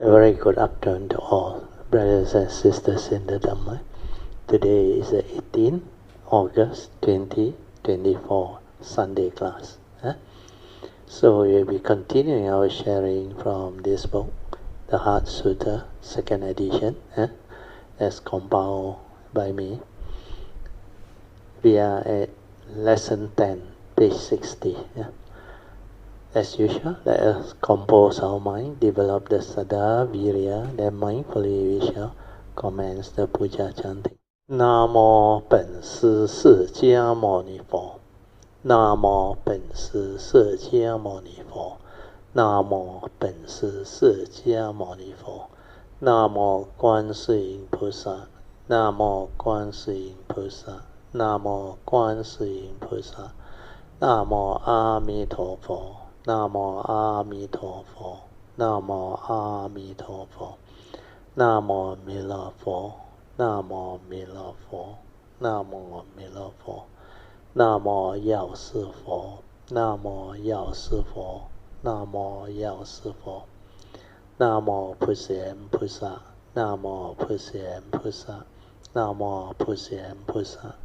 A very good afternoon to all brothers and sisters in the Dhamma. Today is the 18th August 2024, Sunday class. So we'll be continuing our sharing from this book, the Heart Sutra, second edition, as compiled by me. We are at lesson 10, page 60. As usual, let us compose our mind, develop the Saddha, Virya, then mindfully we shall commence the Puja chanting. Namo 本师释迦牟尼佛 Namo 本师释迦牟尼佛 Namo 本师释迦牟尼佛 Namo 观世音菩萨 Namo 观世音菩萨 Namo 观世音菩萨 Namo 阿弥陀佛 Namo 阿弥陀佛 Namo 阿弥陀佛 Namo 弥勒佛 Namo 弥勒佛 Namo 弥勒佛 Namo 药师佛 Namo 药师佛 Namo 药师佛 Namo 普贤菩萨 Namo 普贤菩萨 Namo 普贤菩萨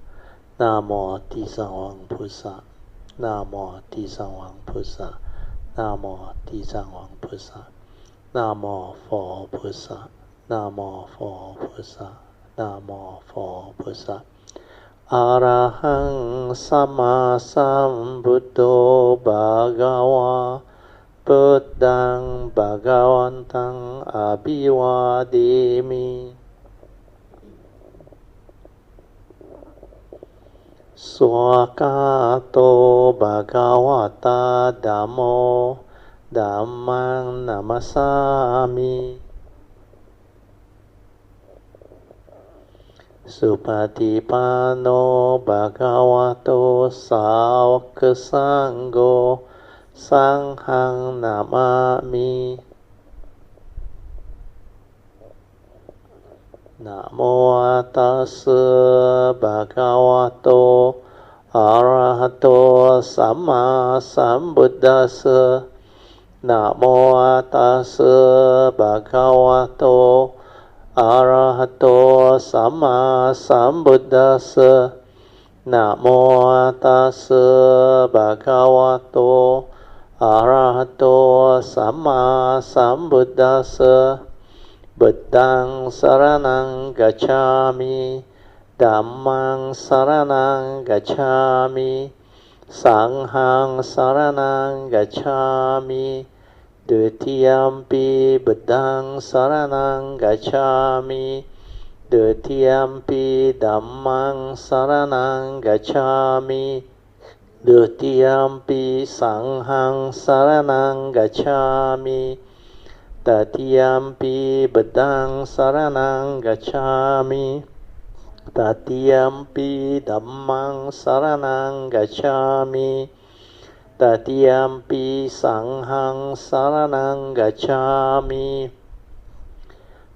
Namo 地藏王菩萨 Namo 地藏王菩萨 Namo 地藏王菩萨 Namo 佛菩萨 Namo 佛菩萨 Namo 佛菩萨 Arahang Sama Sambuddho Bhagava Buddhang Bhagavantang Abhivademi Swakato Bhagavata Dhammo Dhammang Namasami Supatipano Bhagavato Sāvaka Sangho Sanghang Namami Namo Tassa Bhagavato Arahato Samma Sambuddhassa Namo Tassa Bhagavato Arahato Samma Sambuddhassa Namo Tassa Bhagavato Arahato Samma Sambuddhassa Buddhang Saranang Gacchami Dhammang Saranang Gacchami Sanghang Saranang Gacchami Dutiyampi Buddhang Saranang Gacchami Dutiyampi Dhammang Saranang Gacchami Dutiyampi Sanghang Saranang Gacchami Tatiyampi Buddhang Saranang Gacchami Tatiyampi Dhammang Saranang Gacchami Tatiyampi Sanghang Saranang Gacchami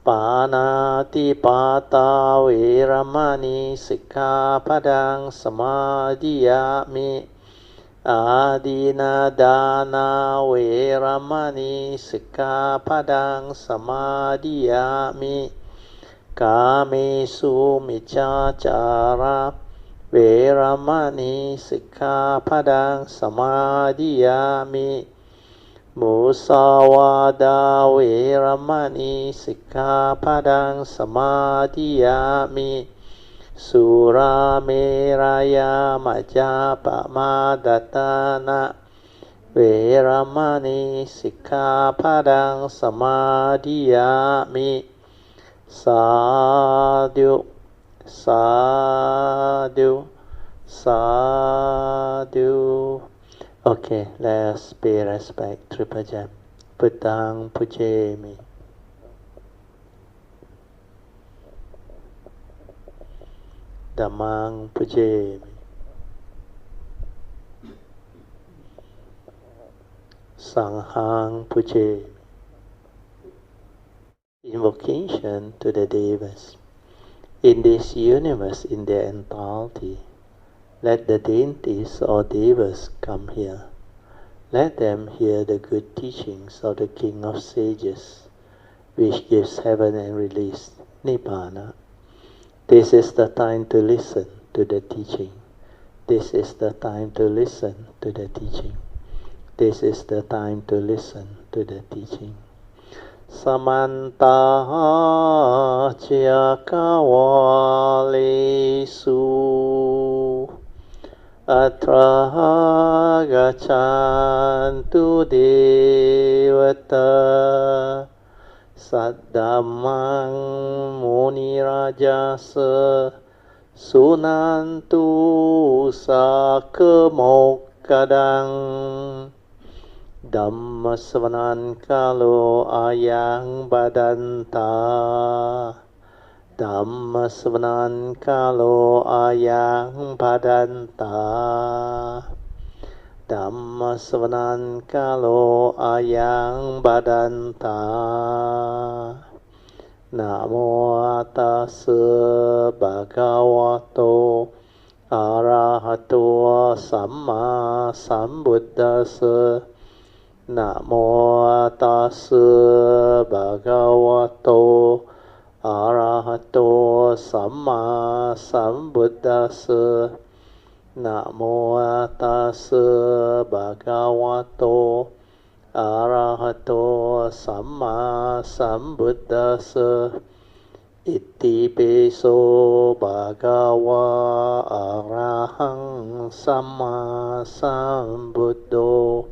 Panati Pata Veramani Sikkhapadang Samadhiyami Adina Dana Veramani Sikkhapadang Samadhiyami Kamesu Miccācara Veramani Sikkhapadang Samadhiyami Musawada Veramani Sikkhapadang Samadhiyami Sura Meraya Majapamadatana Veramani Sikkhapadang Samadhiyami Sadhu Sadhu Sadhu. Okay, let's pay respect. Triple jam. Buddhang Pujemi. Dhammang Pujemi. Sanghang Pujemi. Invocation to the Devas. In this universe in their entirety, let the deities or Devas come here. Let them hear the good teachings of the King of Sages which gives heaven and release, Nibbana. This is the time to listen to the teaching. This is the time to listen to the teaching. This is the time to listen to the teaching. Samanta Chakawalesu Atra Gachantu Devata Saddhamang Munirajasa Sunantu Sakemokadang Dhamma Savanan Kalo Ayang Badanta Dhamma Savanan Kalo Ayang Badanta Dhamma Savanan Kalo Ayang Badanta Namo Tassa Bhagavato Arahato Samma Sambuddhassa Namo Tassa Bhagavato Arahato Samma Sambuddhassa Namo Tassa Bhagavato Arahato Samma Sambuddhassa Iti Piso Bhagava Arahang Samma Sambuddho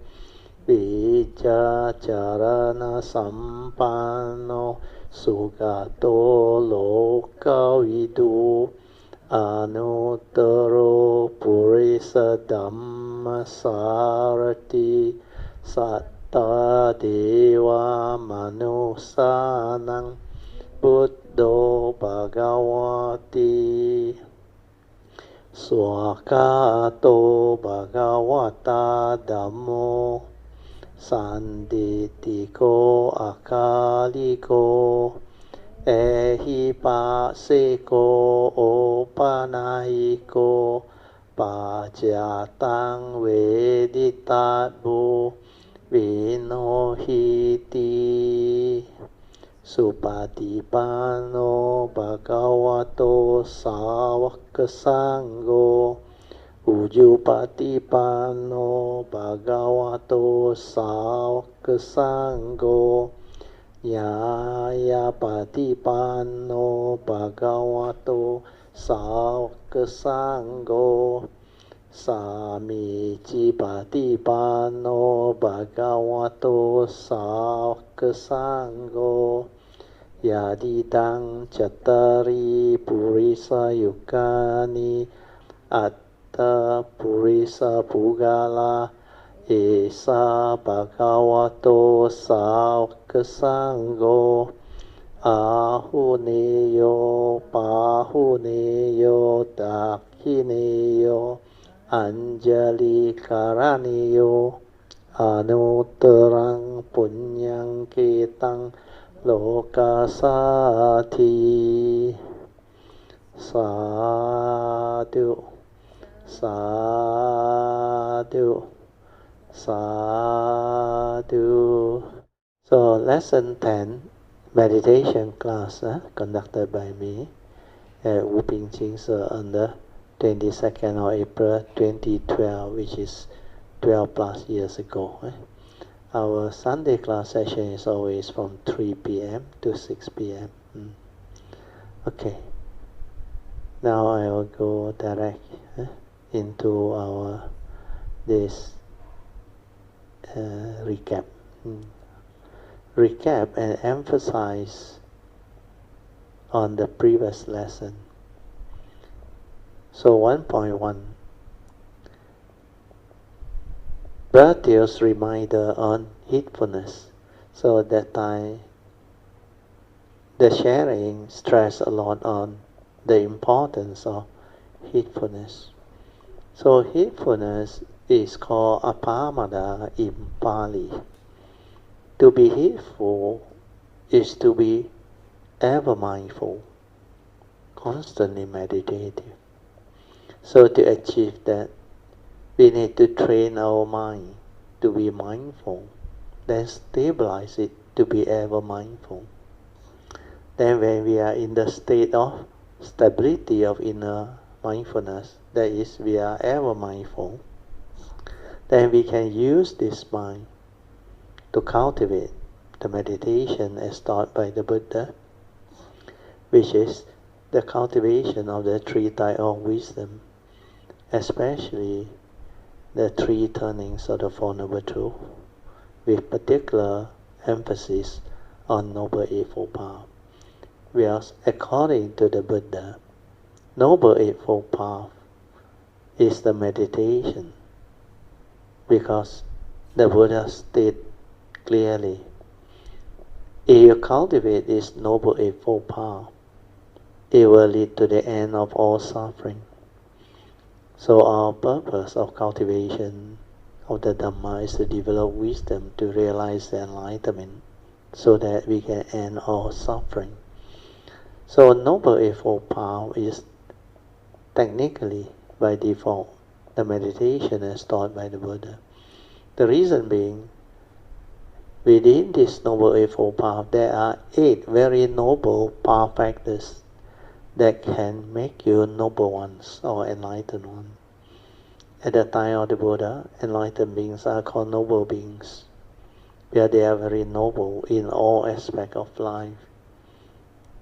Vijja Charana Sampanno Sugato Lokavidu Anuttaro Purisa Dhamma Sarati Satta Deva Manusanang Buddho Bhagavati Swakato Bhagavata Dhammo Sanditiko Akaliko Ehipasiko Opanahiko Pajatang Veditabu Vinohiti Supatipano Bhagavato Sāvaka Sangho Ujupatipano Bhagavato Sāvaka Sangho Nyayapatipano Bhagavato Sāvaka Sangho Samicipatipano Bhagavato Sāvaka Sangho Yadidang Cattari Purisa Yukani Atta Purisa Pugala Esa Bhagavato Sāvaka Sangho Ahuneyo Pahuneyo Dakhineyo Anjali Karaniyo Anuttarang Punyang Ketang Lokasati Sadhu Sadhu Sadhu. So lesson 10, meditation class conducted by me at Wu Ping Ching on the 22nd of April 2012, which is 12 plus years ago. Our Sunday class session is always from 3 p.m. to 6 p.m. Okay. Now I will go direct into our this recap. Recap and emphasize on the previous lesson. So 1.1, Bharatiya's reminder on heedfulness. So that time the sharing stressed a lot on the importance of heedfulness. So heedfulness is called apamada in Pali. To be heedful is to be ever mindful, constantly meditative. So to achieve that, we need to train our mind to be mindful, then stabilize it to be ever mindful. Then when we are in the state of stability of inner mindfulness, that is, we are ever mindful, then we can use this mind to cultivate the meditation as taught by the Buddha, which is the cultivation of the three types of wisdom, especially the three turnings of the Four Noble Truths, with particular emphasis on Noble Eightfold Path. Whereas, according to the Buddha, Noble Eightfold Path is the meditation, because the Buddha stated clearly, if you cultivate this Noble Eightfold Path, it will lead to the end of all suffering. So our purpose of cultivation of the Dhamma is to develop wisdom to realize the enlightenment, so that we can end all suffering. So Noble Eightfold Path is technically, by default, the meditation as taught by the Buddha. The reason being, within this Noble Eightfold Path, there are 8 very noble path factors that can make you noble ones or enlightened ones. At the time of the Buddha, enlightened beings are called noble beings, where they are very noble in all aspects of life.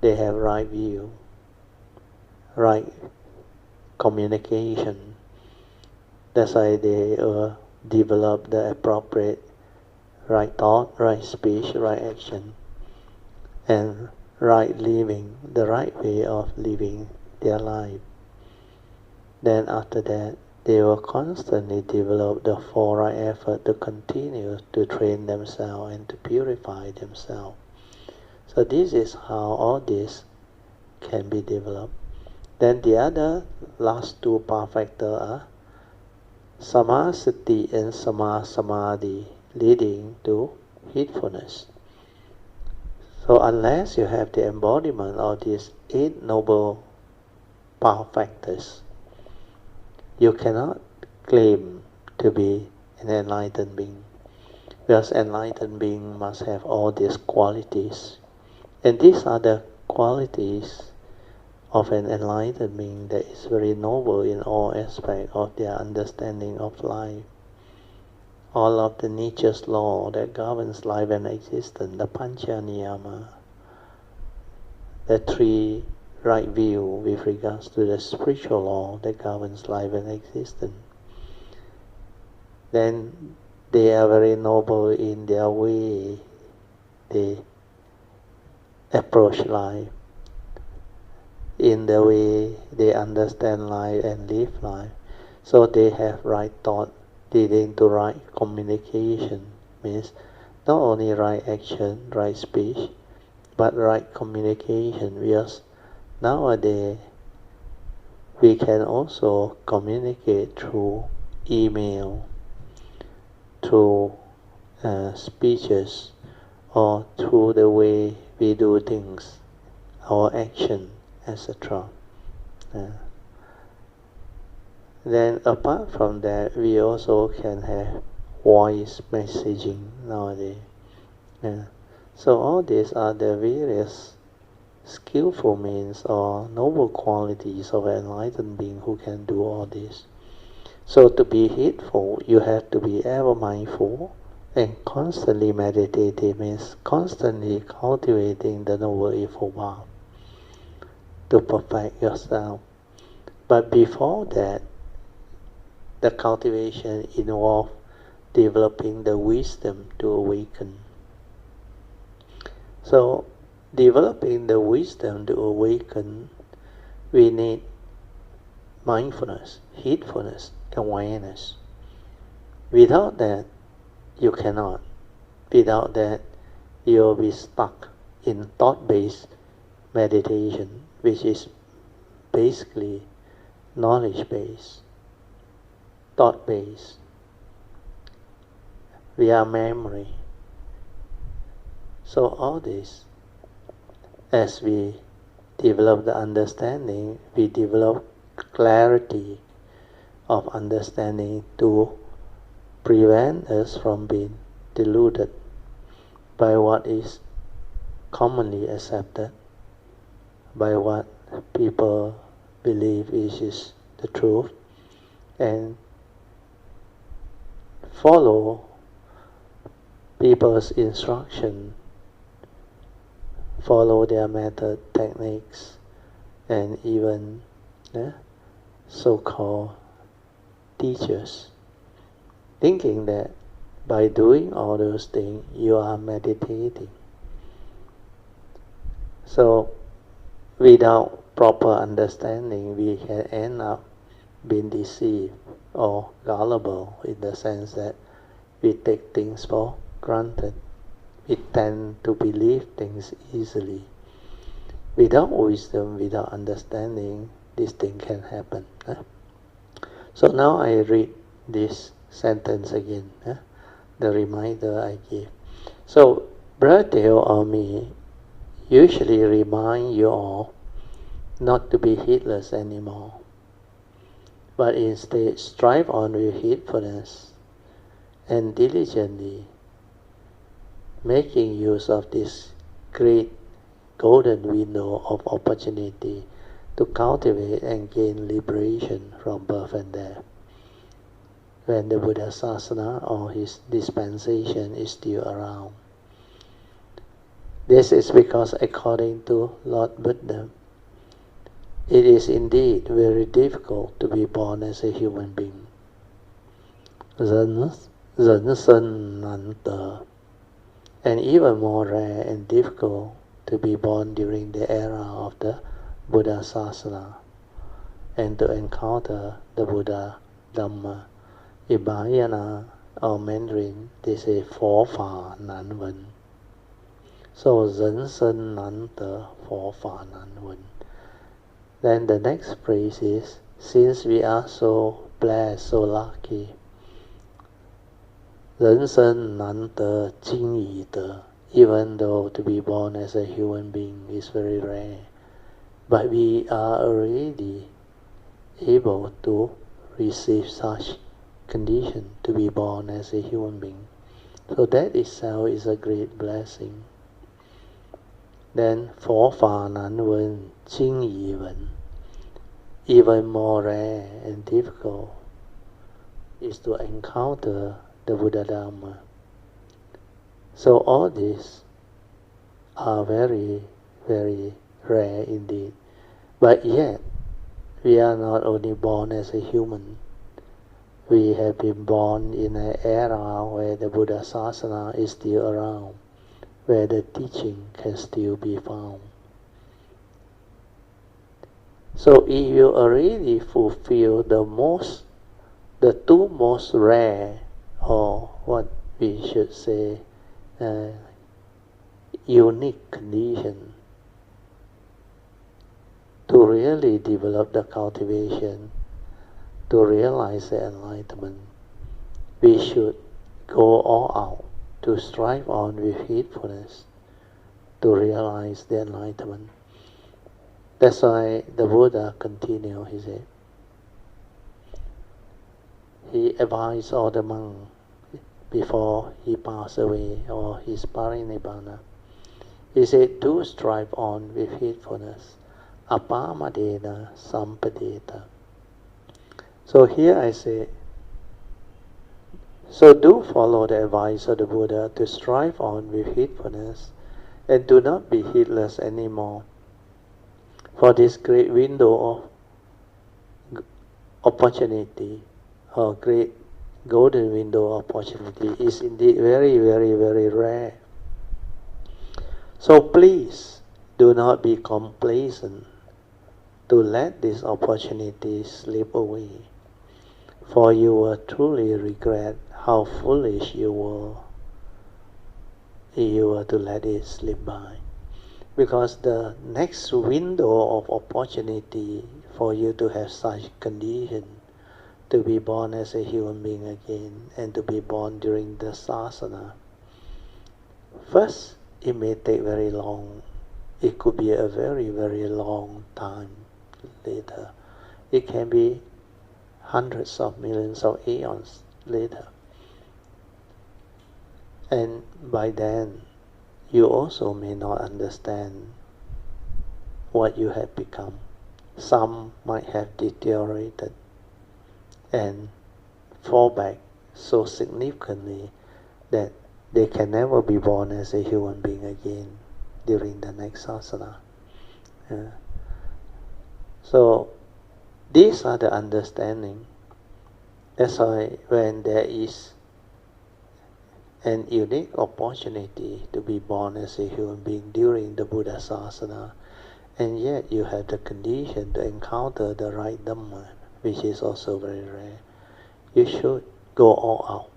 They have right view, right communication. That's why they develop the appropriate right thought, right speech, right action, and right living, the right way of living their life. Then after that, they will constantly develop the 4 right effort to continue to train themselves and to purify themselves. So this is how all this can be developed. Then the other last 2 path factors are Samasati and Samadhi, leading to heedfulness. So unless you have the embodiment of these 8 noble path factors, you cannot claim to be an enlightened being. Because enlightened being must have all these qualities. And these are the qualities of an enlightened being that is very noble in all aspects of their understanding of life. All of the nature's law that governs life and existence, the Pancha Niyama, the 3 right view with regards to the spiritual law that governs life and existence. Then they are very noble in their way they approach life, in the way they understand life and live life. So they have right thought leading to right communication, means not only right action, right speech, but right communication. Because nowadays we can also communicate through email, through speeches, or through the way we do things, our action, etc. Then apart from that, we also can have voice messaging nowadays. So all these are the various skillful means or noble qualities of an enlightened being who can do all this. So to be heedful, you have to be ever mindful and constantly meditative, means constantly cultivating the Noble Eightfold Path to perfect yourself. But before that, the cultivation involves developing the wisdom to awaken. So, developing the wisdom to awaken, we need mindfulness, heedfulness, awareness. Without that, you cannot. Without that, you will be stuck in thought-based meditation, which is basically knowledge-based, thought-based. We are memory. So all this, as we develop the understanding, we develop clarity of understanding to prevent us from being deluded by what is commonly accepted by what people believe is the truth, and follow people's instruction, follow their method, techniques, and even so-called teachers, thinking that by doing all those things you are meditating. So without proper understanding, we can end up being deceived or gullible, in the sense that we take things for granted. We tend to believe things easily. Without wisdom, without understanding, this thing can happen. So now I read this sentence again, the reminder I gave. So Brother Dale or me usually remind you all not to be heedless anymore, but instead strive on with heedfulness and diligently making use of this great golden window of opportunity to cultivate and gain liberation from birth and death, when the Buddha Sasana or his dispensation is still around. This is because, according to Lord Buddha, it is indeed very difficult to be born as a human being. 人生难得, and even more rare and difficult to be born during the era of the Buddha Sasana, and to encounter the Buddha, Dhamma. In Mahayana or Mandarin, they say 佛法难闻. So 人生难得, 佛法难闻. Then the next phrase is, since we are so blessed, so lucky, 人生难得今已得, even though to be born as a human being is very rare, but we are already able to receive such condition to be born as a human being. So that itself is a great blessing. Then 佛法难闻今已闻, even more rare and difficult is to encounter the Buddha Dhamma. So all these are very, very rare indeed. But yet, we are not only born as a human, we have been born in an era where the Buddha Sasana is still around, where the teaching can still be found. So if you already fulfill the two most rare, or what we should say, unique condition to really develop the cultivation, to realize the enlightenment, we should go all out to strive on with heedfulness to realize the enlightenment. That's why the Buddha continued, he said. He advised all the monks before he passed away, or his parinibbana. He said, do strive on with heedfulness. Apamadena sampadeta. So here I say, so do follow the advice of the Buddha to strive on with heedfulness, and do not be heedless anymore. For this great window of opportunity, or great golden window of opportunity, is indeed very, very, very rare. So please do not be complacent to let this opportunity slip away, for you will truly regret how foolish you were if you were to let it slip by. Because the next window of opportunity for you to have such condition, to be born as a human being again, and to be born during the sasana, first, it may take very long. It could be a very, very long time later. It can be hundreds of millions of aeons later. And by then, you also may not understand what you have become. Some might have deteriorated and fall back so significantly that they can never be born as a human being again during the next sasana. So these are the understanding. That's why when there is an unique opportunity to be born as a human being during the Buddha Sasana, and yet you have the condition to encounter the right Dhamma, which is also very rare, you should go all out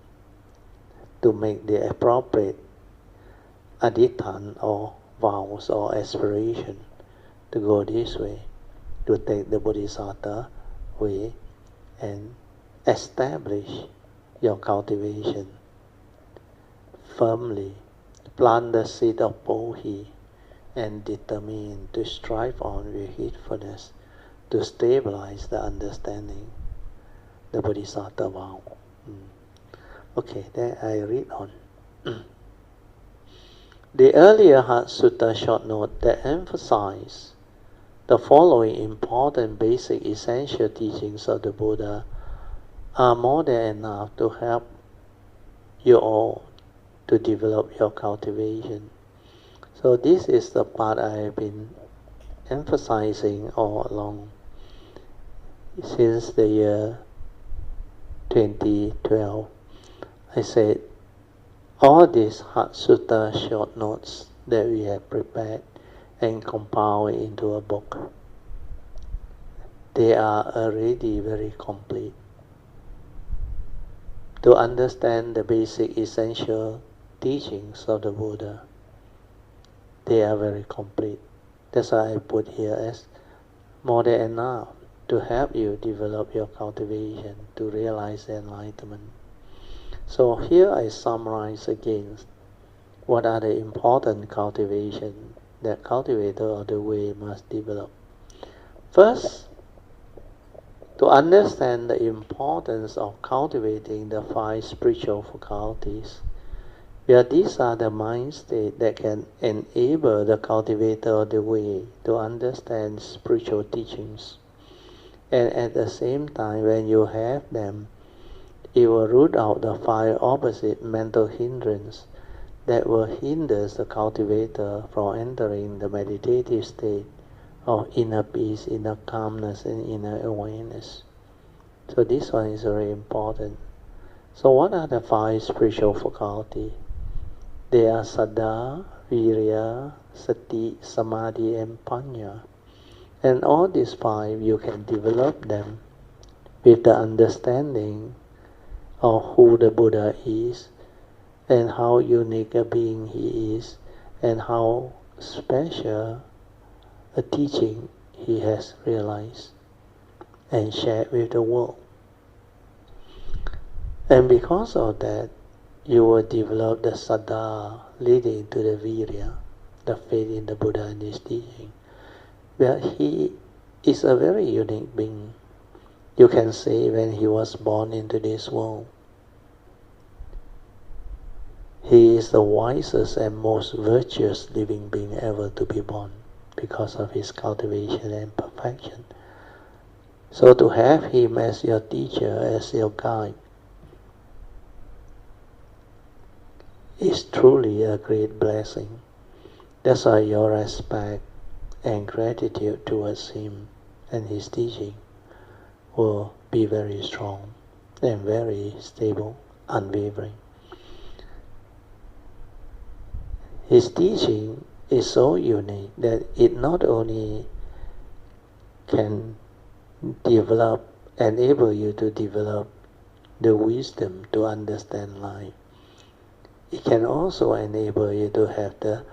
to make the appropriate adhitthana or vows or aspiration to go this way, to take the Bodhisattva way and establish your cultivation firmly, plant the seed of Bodhi and determine to strive on with heedfulness to stabilize the understanding, the Bodhisattva vow. Okay, then I read on. The earlier Heart Sutra short note that emphasized the following important basic essential teachings of the Buddha are more than enough to help you all to develop your cultivation. So this is the part I have been emphasizing all along since the year 2012. I said all these Heart Sutra short notes that we have prepared and compiled into a book, they are already very complete. To understand the basic essential teachings of the Buddha, they are very complete. That's why I put here as more than enough to help you develop your cultivation to realize the enlightenment. So here I summarize again what are the important cultivation that cultivator of the way must develop. First, to understand the importance of cultivating the 5 spiritual faculties, where these are the mind states that can enable the cultivator of the way to understand spiritual teachings. And at the same time, when you have them, it will root out the 5 opposite mental hindrances that will hinder the cultivator from entering the meditative state of inner peace, inner calmness, and inner awareness. So this one is very important. So what are the 5 spiritual faculties? They are Saddha, Virya, Sati, Samadhi, and Panya. And all these 5, you can develop them with the understanding of who the Buddha is, and how unique a being he is, and how special a teaching he has realized and shared with the world. And because of that, you will develop the Saddha leading to the Virya, the faith in the Buddha and his teaching. Well, he is a very unique being. You can say when he was born into this world, he is the wisest and most virtuous living being ever to be born because of his cultivation and perfection. So to have him as your teacher, as your guide, is truly a great blessing. That's why your respect and gratitude towards him and his teaching will be very strong and very stable, unwavering. His teaching is so unique that it not only can enable you to develop the wisdom to understand life, it can also enable you to have the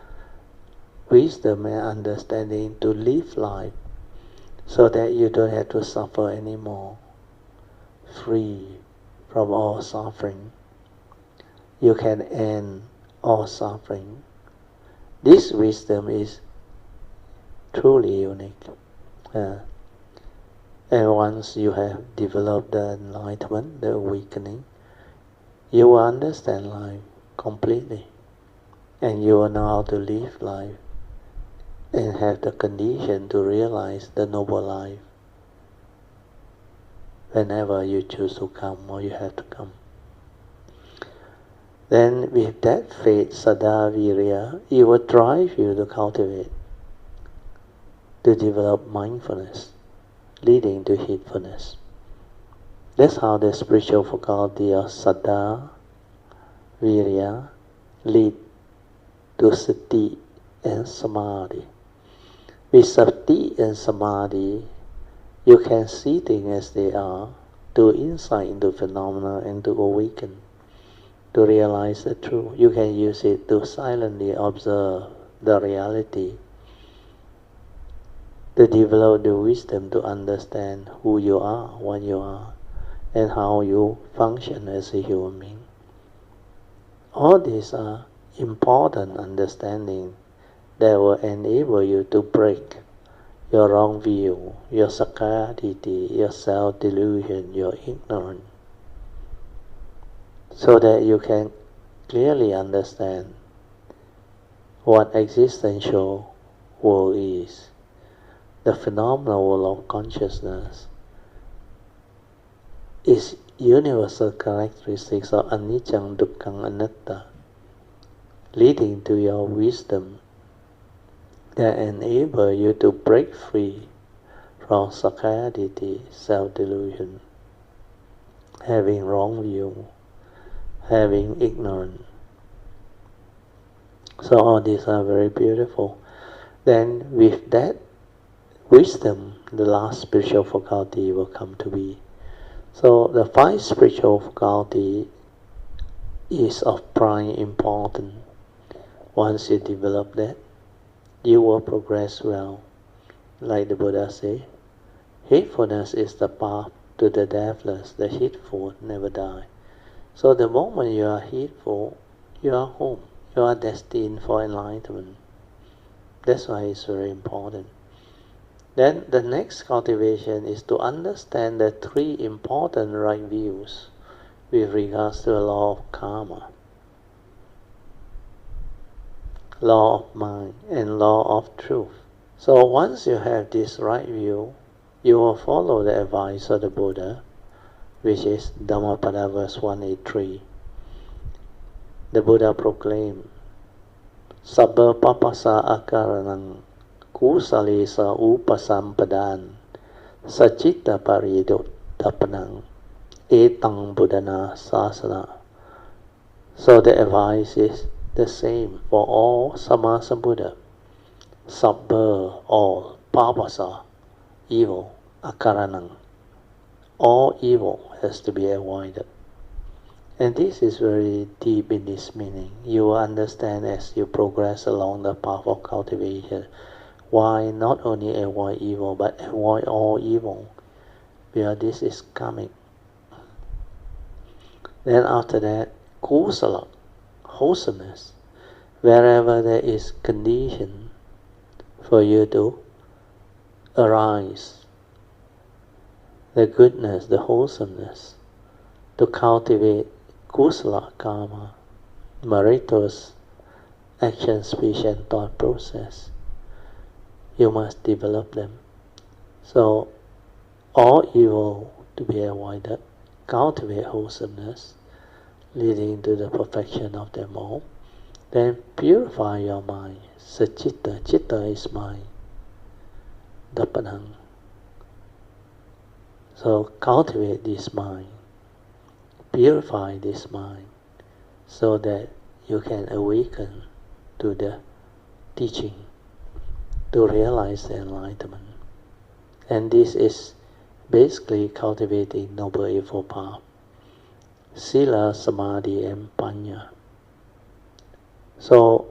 wisdom and understanding to live life so that you don't have to suffer anymore, free from all suffering. You can end all suffering. This wisdom is truly unique. And once you have developed the enlightenment, the awakening, you will understand life completely. And you will know how to live life and have the condition to realize the noble life whenever you choose to come or you have to come. Then with that faith, Saddha Virya, it will drive you to cultivate, to develop mindfulness, leading to heedfulness. That's how the spiritual faculty of Saddha Virya lead to Sati and Samadhi. With Sati and Samadhi, you can see things as they are, to insight into phenomena and to awaken, to realize the truth. You can use it to silently observe the reality, to develop the wisdom to understand who you are, what you are, and how you function as a human being. All these are important understanding that will enable you to break your wrong view, your sakkayaditthi, your self-delusion, your ignorance, so that you can clearly understand what existential world is, the phenomenal world of consciousness is universal characteristics of anicca, dukkha, anatta, leading to your wisdom that enable you to break free from sakkayaditthi, self-delusion, having wrong view, having ignorance. So all these are very beautiful. Then with that wisdom, the last spiritual faculty will come to be. So the 5 spiritual faculty is of prime importance. Once you develop that, you will progress well. Like the Buddha said, heedfulness is the path to the deathless. The heedful never die. So the moment you are heedful, you are home. You are destined for enlightenment. That's why it's very important. Then the next cultivation is to understand the 3 important right views with regards to the law of karma, law of mind, and law of truth. So once you have this right view, you will follow the advice of the Buddha, which is Dhammapada verse 183. The Buddha proclaimed, Sabba papasa akaranang kusalesa upasampadaan sacitta paridottapanang etang buddhana sasana. So the advice is the same for all Sammasambuddha. Sabba, all, papasa, evil, akaranang, all evil has to be avoided. And this is very deep in this meaning. You will understand as you progress along the path of cultivation why not only avoid evil, but avoid all evil, where this is coming. Then after that, kusala, wholesomeness, wherever there is condition for you to arise, the goodness, the wholesomeness, to cultivate kusala karma, meritorious action, speech, and thought process. You must develop them. So all evil to be avoided, cultivate wholesomeness, leading to the perfection of them all. Then purify your mind. Sacitta, citta is mind. Dapanang. So cultivate this mind. Purify this mind so that you can awaken to the teaching, to realize the enlightenment. And this is basically cultivating Noble Eightfold Path. Sila, Samadhi, and Panya. So,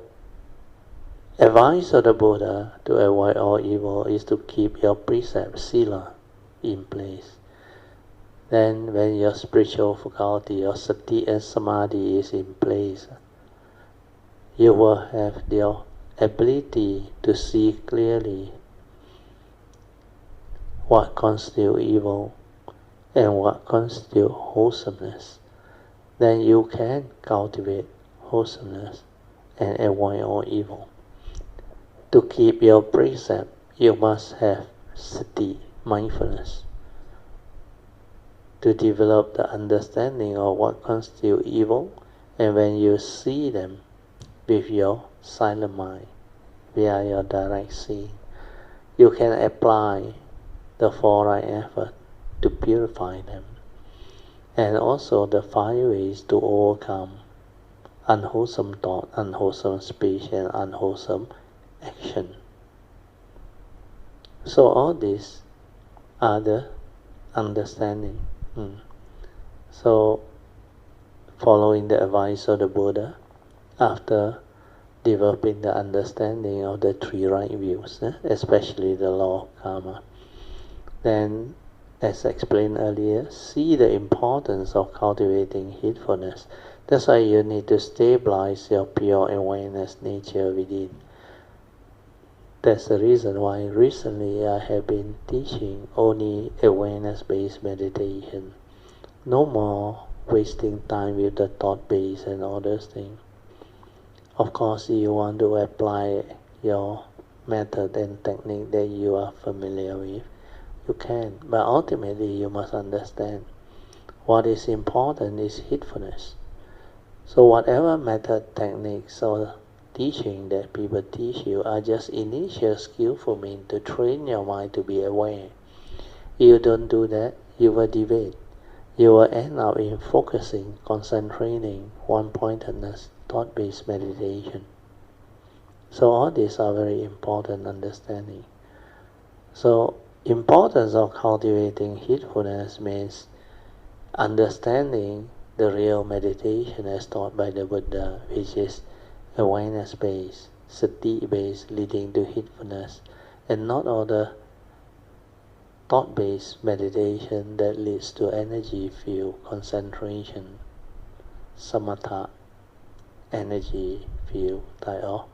advice of the Buddha to avoid all evil is to keep your precepts, Sila, in place. Then when your spiritual faculty, your Sati and Samadhi is in place, you will have the ability to see clearly what constitutes evil and what constitutes wholesomeness. Then you can cultivate wholesomeness and avoid all evil. to keep your precept, you must have sati, mindfulness, to develop the understanding of what constitutes evil, and when you see them with your silent mind, via your direct seeing, you can apply the four right effort to purify them, and also the 5 ways to overcome unwholesome thought, unwholesome speech, and unwholesome action. So all these are the understanding. So following the advice of the Buddha, after developing the understanding of the 3 right views, especially the law of karma, then, as explained earlier, see the importance of cultivating heedfulness. That's why you need to stabilize your pure awareness nature within. That's the reason why recently I have been teaching only awareness-based meditation. No more wasting time with the thought-based and all those things. Of course, you want to apply your method and technique that you are familiar with, you can, but ultimately you must understand what is important is heedfulness. So whatever method, techniques, or teaching that people teach you are just initial skillful means to train your mind to be aware. If you don't do that, you will deviate. You will end up in focusing, concentrating, one-pointedness, thought-based meditation. So all these are very important understanding. So importance of cultivating heedfulness means understanding the real meditation as taught by the Buddha, which is awareness-based, sati-based, leading to heedfulness, and not all the thought-based meditation that leads to energy field, concentration, samatha, energy field type of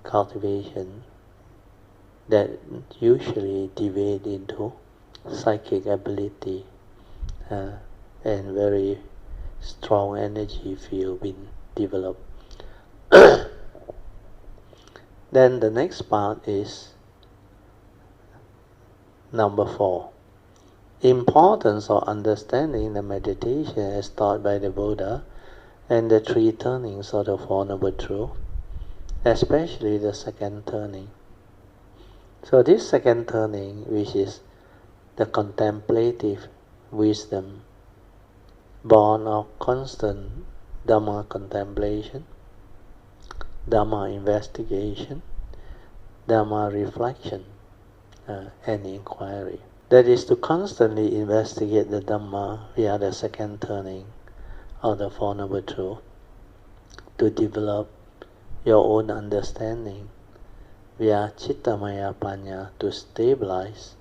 cultivation that usually deviate into psychic ability and very strong energy field being developed. Then the next part is number 4. Importance of understanding the meditation as taught by the Buddha and the 3 turnings of the Four Noble Truths, especially the second turning. So this second turning, which is the contemplative wisdom, born of constant Dhamma contemplation, Dhamma investigation, Dhamma reflection, and inquiry. That is to constantly investigate the Dhamma via the second turning of the Four Noble Truths, to develop your own understanding via Chittamaya Panya, to stabilize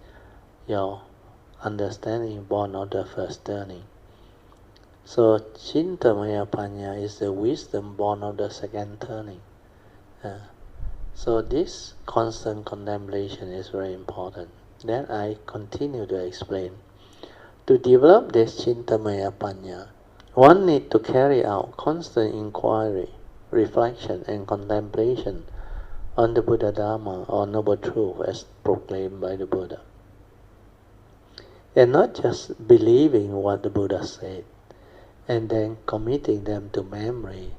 your understanding born of the first turning. So Chittamaya Panya is the wisdom born of the second turning. So this constant contemplation is very important. Then I continue to explain. To develop this Chintamaya Panya, one needs to carry out constant inquiry, reflection, and contemplation on the Buddha Dharma or Noble Truth as proclaimed by the Buddha. And not just believing what the Buddha said, and then committing them to memory,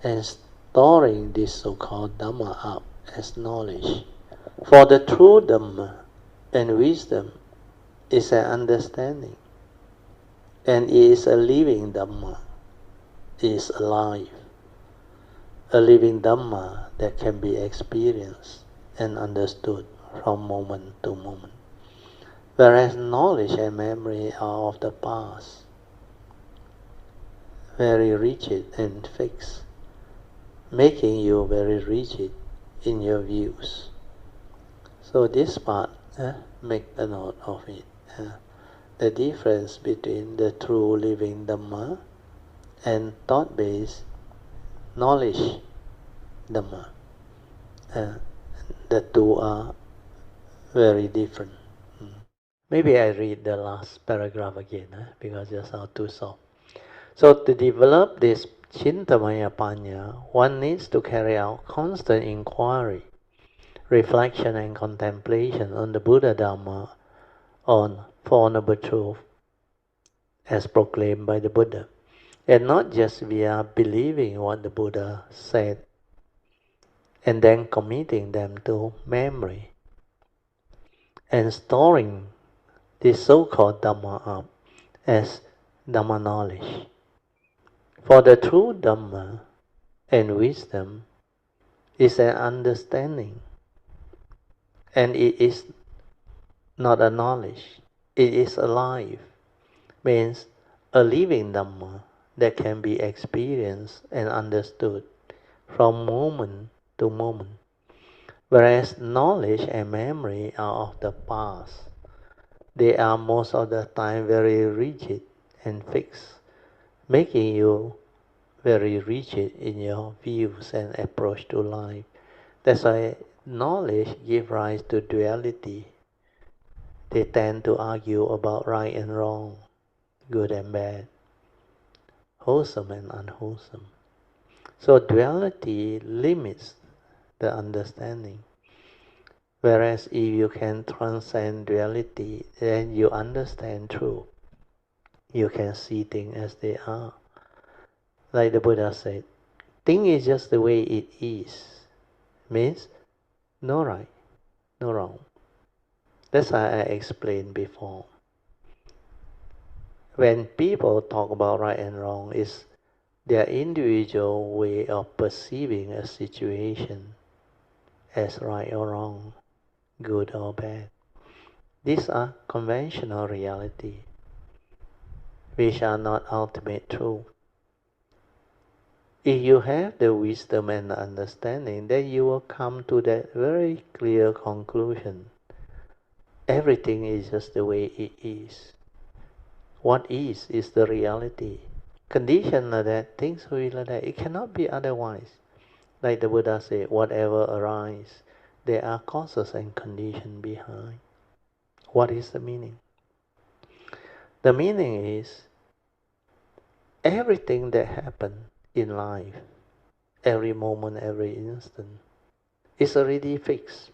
and storing this so-called Dhamma up as knowledge. For the true Dhamma and wisdom is an understanding, and it is a living Dhamma. It is alive, a living Dhamma that can be experienced and understood from moment to moment. Whereas knowledge and memory are of the past, very rigid and fixed, making you very rigid in your views. So this part, make a note of it. The difference between the true living Dhamma and thought-based knowledge Dhamma. The two are very different. Maybe I read the last paragraph again, because just now too soft. So to develop this Chintamaya Panya, one needs to carry out constant inquiry, reflection and contemplation on the Buddha Dhamma, on Four Noble Truths as proclaimed by the Buddha. And not just we are believing what the Buddha said and then committing them to memory and storing this so-called Dhamma up as Dhamma knowledge. For the true Dhamma and wisdom is an understanding, and it is not a knowledge, it is alive, means a living Dhamma that can be experienced and understood from moment to moment. Whereas knowledge and memory are of the past. They are most of the time very rigid and fixed, making you very rigid in your views and approach to life. That's why knowledge gives rise to duality. They tend to argue about right and wrong, good and bad, wholesome and unwholesome. So duality limits the understanding. Whereas if you can transcend duality, then you understand truth. You can see things as they are. Like the Buddha said, thing is just the way it is. Means no right, no wrong. That's why I explained before. When people talk about right and wrong, it's their individual way of perceiving a situation as right or wrong, good or bad. These are conventional reality, which are not ultimate truth. If you have the wisdom and the understanding, then you will come to that very clear conclusion. Everything is just the way it is. What is the reality. Condition like that, things will be like that. It cannot be otherwise. Like the Buddha said, whatever arises, there are causes and conditions behind. What is the meaning? The meaning is everything that happens in life, every moment, every instant, is already fixed.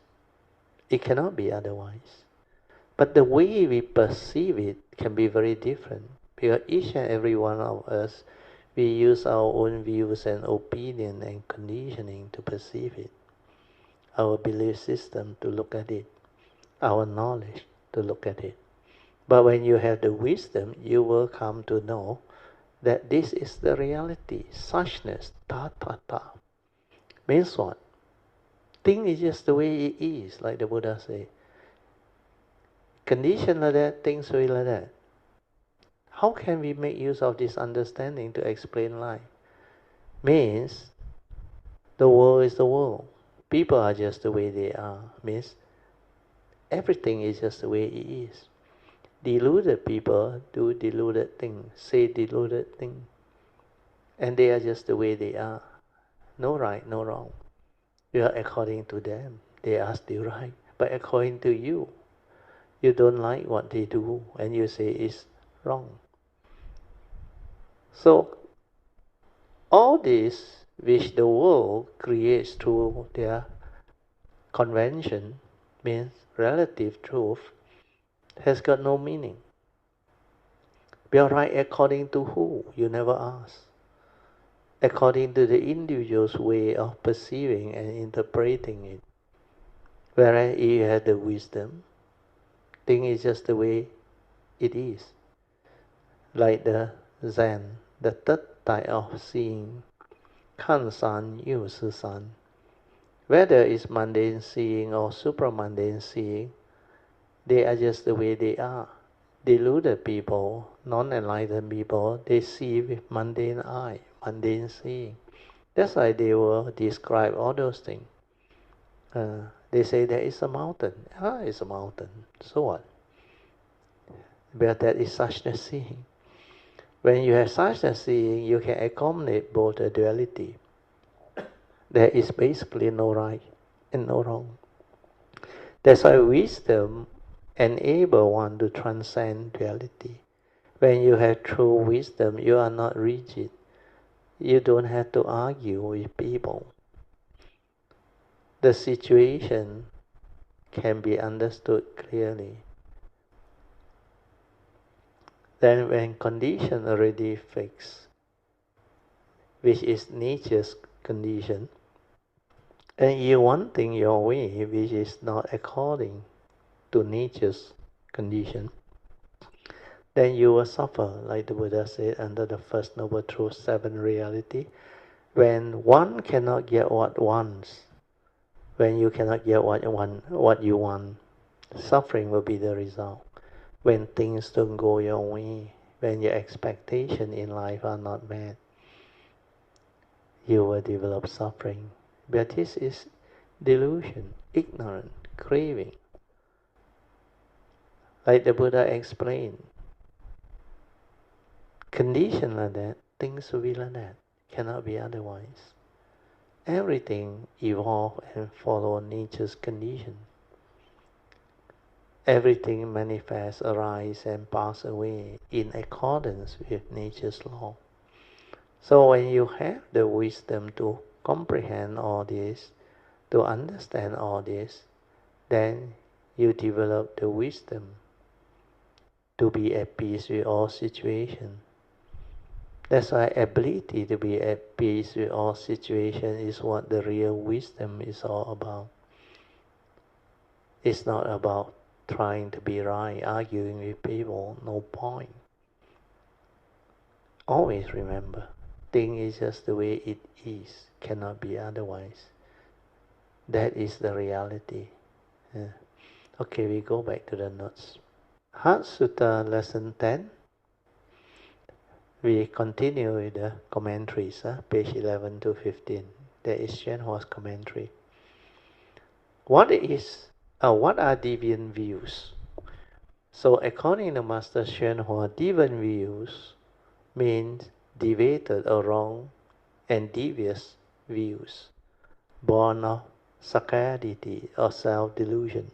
It cannot be otherwise. But the way we perceive it can be very different, because each and every one of us, we use our own views and opinion and conditioning to perceive it, our belief system to look at it, our knowledge to look at it. But when you have the wisdom, you will come to know that this is the reality, suchness, ta. Means what? Thing is just the way it is, like the Buddha said. Condition like that, things will be like that. How can we make use of this understanding to explain life? Means the world is the world. People are just the way they are. Means everything is just the way it is. Deluded people do deluded things, say deluded things. And they are just the way they are. No right, no wrong. You are according to them. They are still right. But according to you, you don't like what they do and you say it's wrong. So, all this which the world creates through their convention, means relative truth, has got no meaning. We are right according to who? You never ask. According to the individual's way of perceiving and interpreting it. Whereas if you have the wisdom, thing is just the way it is. Like the Zen, the third type of seeing, 看山又是山. Whether it's mundane seeing or supramundane seeing, they are just the way they are. Deluded people, non-enlightened people, they see with mundane eye, mundane seeing. That's why they will describe all those things. They say there is a mountain. It's a mountain. So what? But that is suchness seeing. When you have suchness seeing, you can accommodate both the duality. There is basically no right and no wrong. That's why wisdom enables one to transcend duality. When you have true wisdom, you are not rigid. You don't have to argue with people. the situation can be understood clearly. Then when condition already fixed, which is nature's condition, and you wanting your way, which is not according to nature's condition, then you will suffer, like the Buddha said under the first noble truth, seven reality. When one cannot get what wants, when you cannot get what you want, suffering will be the result. When things don't go your way, when your expectations in life are not met, you will develop suffering. But this is delusion, ignorance, craving. Like the Buddha explained, condition like that, things will be like that, cannot be otherwise. Everything evolve and follow nature's condition. Everything manifests, arise and pass away in accordance with nature's law. So when you have the wisdom to comprehend all this, to understand all this, then you develop the wisdom to be at peace with all situations. That's why ability to be at peace with all situations is what the real wisdom is all about. It's not about trying to be right, arguing with people, no point. Always remember, thing is just the way it is, cannot be otherwise. That is the reality. Yeah. Okay, we go back to the notes. Heart Sutra lesson 10. We continue with the commentaries, page 11 to 15. There is Xuanhua's commentary. What are deviant views? So according to Master Xuanhua, deviant views means deviated or wrong and devious views, born of saccadity or self-delusion,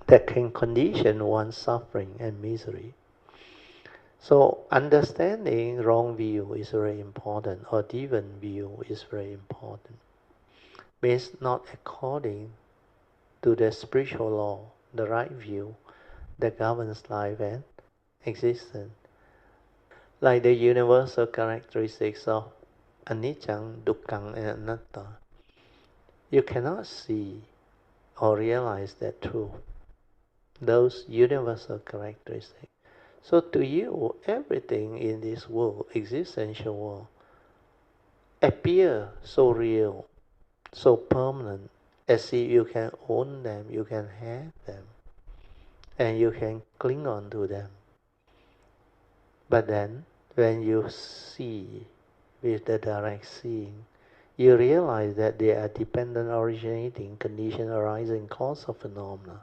that can condition one's suffering and misery. So understanding wrong view is very important, or deviant view is very important. Means not according to the spiritual law, the right view that governs life and existence. Like the universal characteristics of anicca, dukkha and anatta. You cannot see or realize that truth, those universal characteristics. So to you, everything in this world, existential world, appear so real, so permanent, as if you can own them, you can have them, and you can cling on to them. But then, when you see with the direct seeing, you realize that they are dependent, originating, condition, arising, cause of phenomena,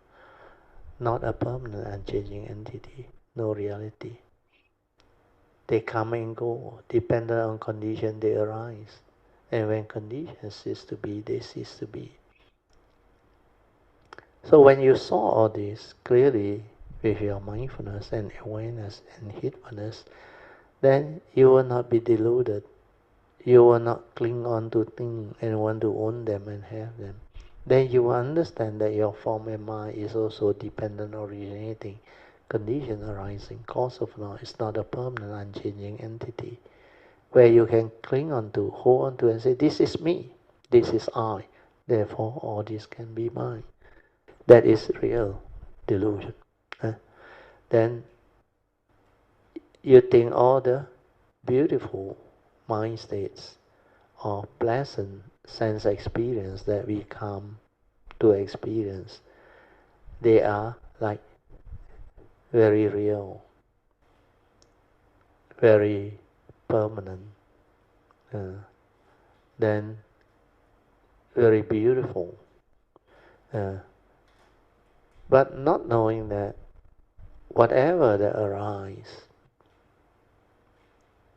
not a permanent, unchanging entity, no reality. They come and go, dependent on condition, they arise. And when conditions cease to be, they cease to be. So when you saw all this clearly with your mindfulness and awareness and heedfulness, then you will not be deluded. You will not cling on to things and want to own them and have them. Then you will understand that your form and mind is also dependent, originating, condition arising, cause of law. It's not a permanent, unchanging entity where you can cling on to, hold on to and say, this is me, this is I, therefore all this can be mine. That is real delusion. Then you think all the beautiful mind states or pleasant sense experience that we come to experience, they are like very real, very permanent, then very beautiful. But not knowing that whatever that arises,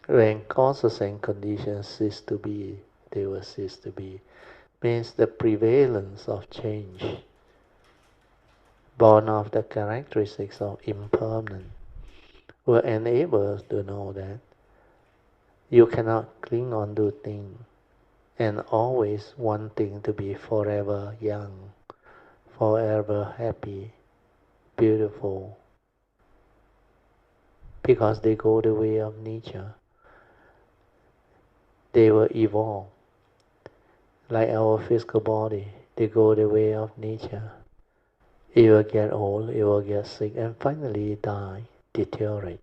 when causes and conditions cease to be, they will cease to be. Means the prevalence of change, born of the characteristics of impermanence, will enable us to know that you cannot cling on to things and always wanting to be forever young, forever happy, beautiful, because they go the way of nature. They will evolve, like our physical body. They go the way of nature. It will get old, it will get sick, and finally die, deteriorate.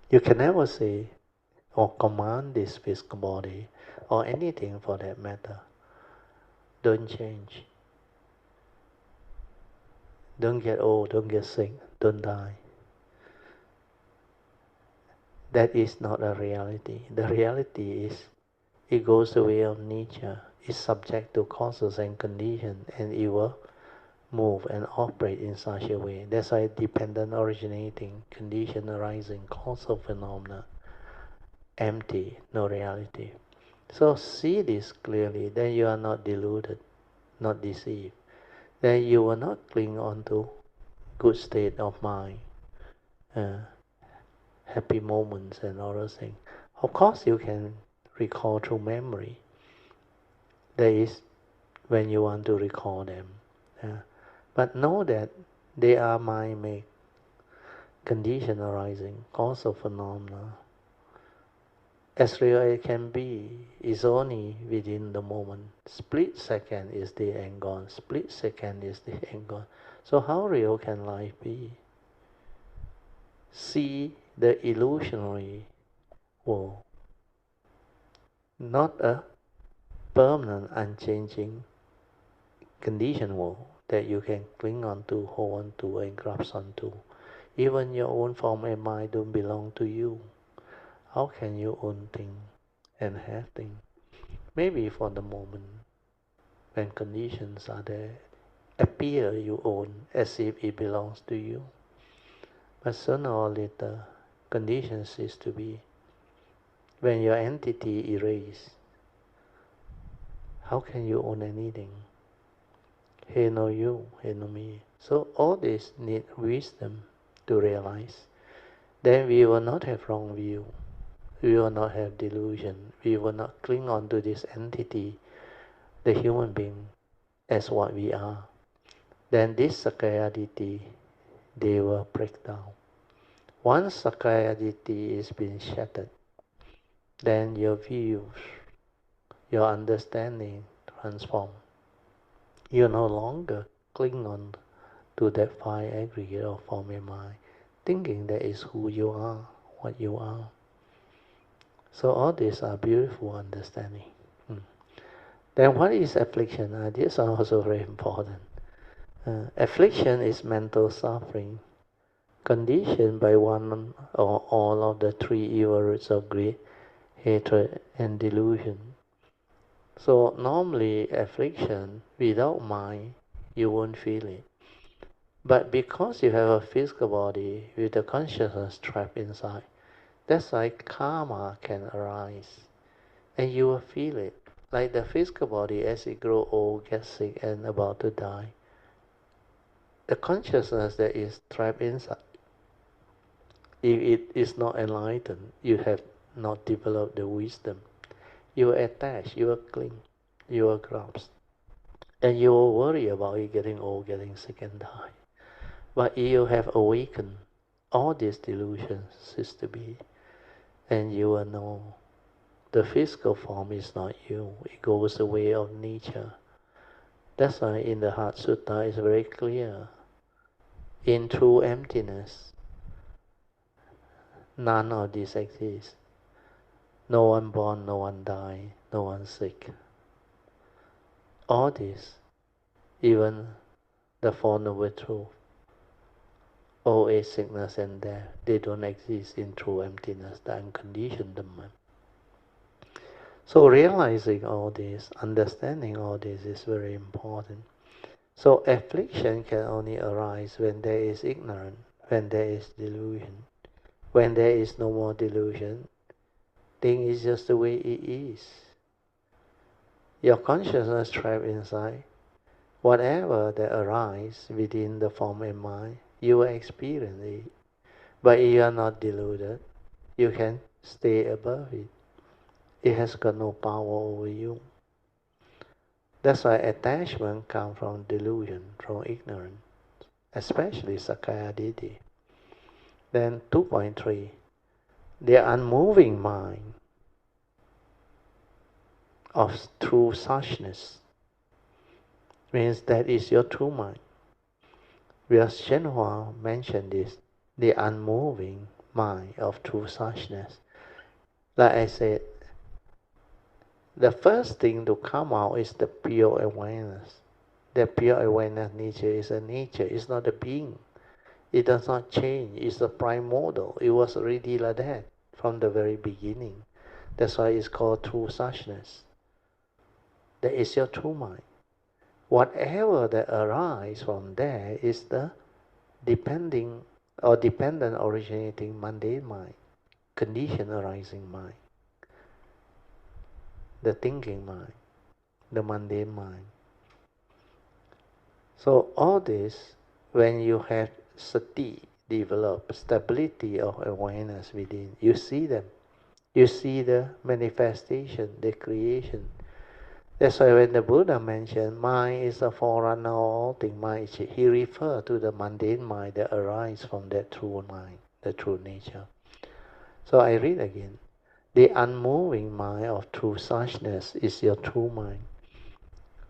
You can never say or command this physical body, or anything for that matter. Don't change. Don't get old, don't get sick, don't die. That is not a reality. The reality is it goes the way of nature. It's subject to causes and conditions, and it will move and operate in such a way. That's why dependent originating, condition arising, causal phenomena, empty, no reality. So see this clearly, then you are not deluded, not deceived. Then you will not cling on to good state of mind, happy moments and all those things. Of course you can recall through memory. That is when you want to recall them. But know that they are mind-made, condition arising, causal phenomena. As real as it can be, is only within the moment. Split second is there and gone. Split second is there and gone. So how real can life be? See the illusionary world, not a permanent, unchanging condition world that you can cling on to, hold on to, and grasp onto. Even your own form and mind don't belong to you. How can you own things and have things? Maybe for the moment, when conditions are there, appear you own as if it belongs to you. But sooner or later, conditions cease to be. When your entity erases, how can you own anything? He no you, he no me. So all this need wisdom to realize. Then we will not have wrong view. We will not have delusion. We will not cling on to this entity, the human being, as what we are. Then this sakayaditi, they will break down. Once sakayaditi is being shattered, then your views, your understanding transform. You no longer cling on to that fine aggregate of form and mind, thinking that is who you are, what you are. So all these are beautiful understanding. Then what is affliction? This is also very important. Affliction is mental suffering, conditioned by one or all of the three evil roots of greed, hatred, and delusion. So normally affliction, without mind, you won't feel it. But because you have a physical body with the consciousness trapped inside, that's why karma can arise. And you will feel it. Like the physical body, as it grows old, gets sick, and about to die, the consciousness that is trapped inside, if it is not enlightened, you have not developed the wisdom. You will attach, you will cling, you will grasp, and you will worry about it getting old, getting sick, and die. But you have awakened, all these delusions cease to be, and you will know the physical form is not you. It goes the way of nature. That's why in the Heart Sutra it's very clear. In true emptiness, none of this exists. No one born, no one die, no one sick. All this, even the Four Noble Truths, old age, sickness, and death, they don't exist in true emptiness, the unconditioned Dhamma. So realizing all this, understanding all this is very important. So affliction can only arise when there is ignorance, when there is delusion. When there is no more delusion, thing is just the way it is. Your consciousness trapped inside, whatever that arises within the form and mind, you will experience it. But if you are not deluded, you can stay above it. It has got no power over you. That's why attachment comes from delusion, from ignorance, especially Sakaya Ditti. Then 2.3, the unmoving mind of true suchness means that is your true mind. Where Shenhua mentioned this, the unmoving mind of true suchness. Like I said, the first thing to come out is the pure awareness. The pure awareness nature is a nature, it's not a being. It does not change, it's a primordial. It was already like that from the very beginning. That's why it's called true suchness. That is your true mind. Whatever that arises from there is the dependent originating mundane mind, condition arising mind, the thinking mind, the mundane mind. So all this, when you have sati develop, stability of awareness within, you see them. You see the manifestation, the creation. That's why when the Buddha mentioned mind is a forerunner of all things, he referred to the mundane mind that arises from that true mind, the true nature. So I read again. The unmoving mind of true suchness is your true mind,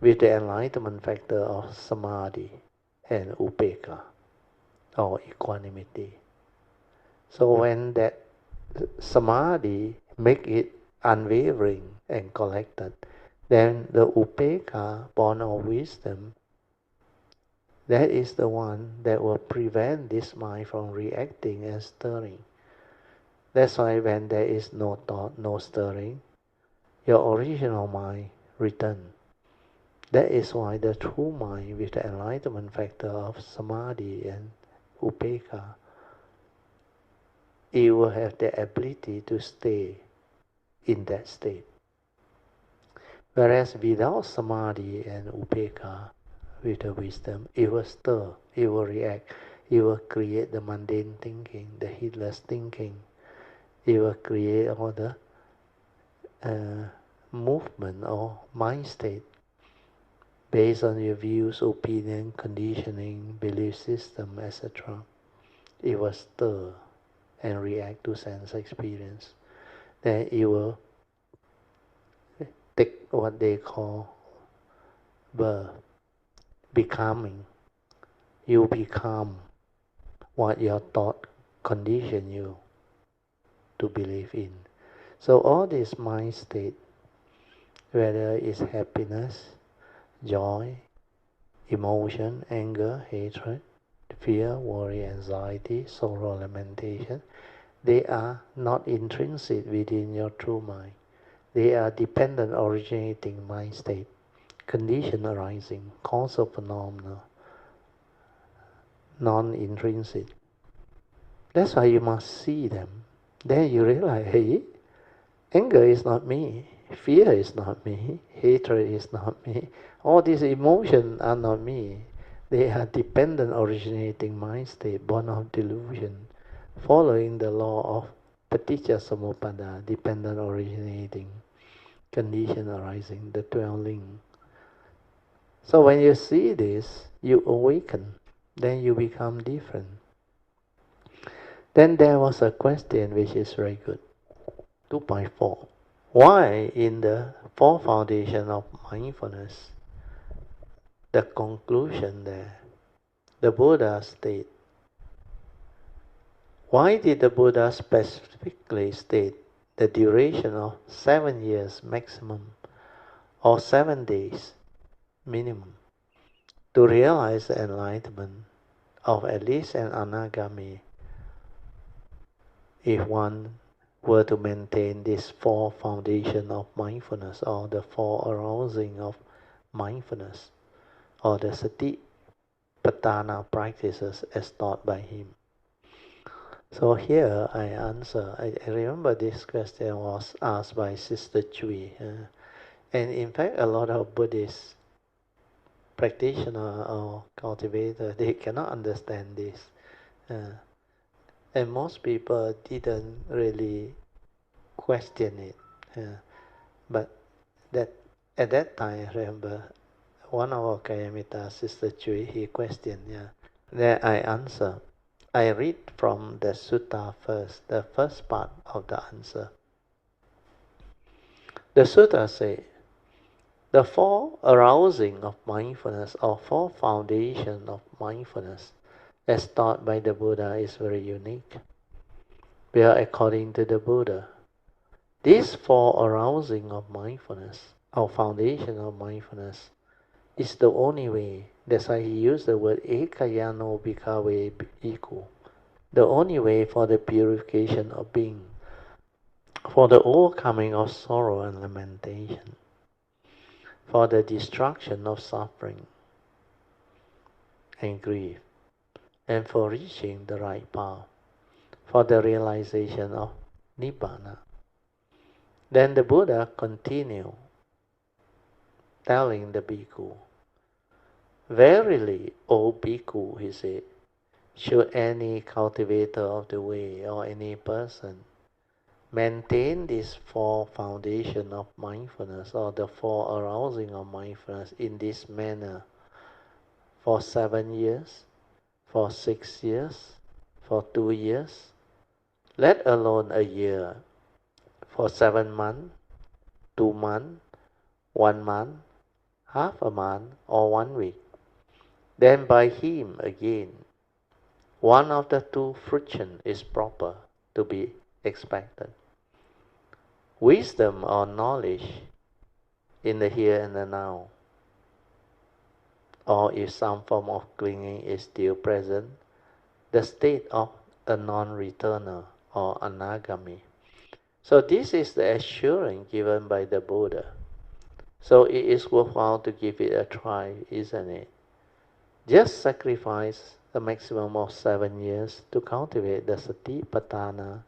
with the enlightenment factor of samadhi and upekkha, or equanimity. So when that samadhi make it unwavering and collected, then the upekkha, born of wisdom, that is the one that will prevent this mind from reacting and stirring. That's why when there is no thought, no stirring, your original mind returns. That is why the true mind with the enlightenment factor of samadhi and upekkha, it will have the ability to stay in that state. Whereas without samadhi and upekkha, with the wisdom, it will stir, it will react, it will create the mundane thinking, the heedless thinking. It will create all the movement or mind state based on your views, opinion, conditioning, belief system, etc. It will stir and react to sense experience. Then it will take what they call birth, becoming. You become what your thought condition you to believe in. So all this mind state, whether it's happiness, joy, emotion, anger, hatred, fear, worry, anxiety, sorrow, lamentation, they are not intrinsic within your true mind. They are dependent originating mind state, condition arising, causal phenomena, non-intrinsic. That's why you must see them. Then you realize, hey, anger is not me, fear is not me, hatred is not me. All these emotions are not me. They are dependent originating mind state, born of delusion, following the law of paticca samuppada, dependent originating, condition arising, the 12 link. So when you see this, you awaken, then you become different. Then there was a question which is very good. 2.4. Why in the four foundation of mindfulness, the conclusion there, the Buddha state, why did the Buddha specifically state the duration of 7 years maximum or 7 days minimum to realize the enlightenment of at least an anagami if one were to maintain this four foundation of mindfulness or the four arousing of mindfulness or the sati patana practices as taught by him. So here I answer. I remember this question was asked by Sister Chui. And in fact, a lot of Buddhist practitioner or cultivator, they cannot understand this. And most people didn't really question it. But that at that time, I remember one of our Kayamita, Sister Chui, he questioned, Then I answer. I read from the sutta first, the first part of the answer. The sutta says, the four arousing of mindfulness or four foundation of mindfulness as taught by the Buddha is very unique. Where according to the Buddha, these four arousing of mindfulness, or foundation of mindfulness, is the only way. That's why he used the word ekayano bhikkhave bhikkhu. The only way for the purification of being, for the overcoming of sorrow and lamentation, for the destruction of suffering and grief, and for reaching the right path, for the realization of Nibbana. Then the Buddha continued telling the bhikkhu, verily, O bhikkhu, he said, should any cultivator of the way or any person maintain these four foundations of mindfulness or the four arousing of mindfulness in this manner for 7 years, for 6 years, for 2 years, let alone a year, for 7 months, 2 months, 1 month, half a month, or 1 week, then by him again, one of the two fruition is proper to be expected. Wisdom or knowledge in the here and the now, or if some form of clinging is still present, the state of a non-returner or anagami. So this is the assurance given by the Buddha. So it is worthwhile to give it a try, isn't it? Just sacrifice a maximum of 7 years to cultivate the Satipatthana,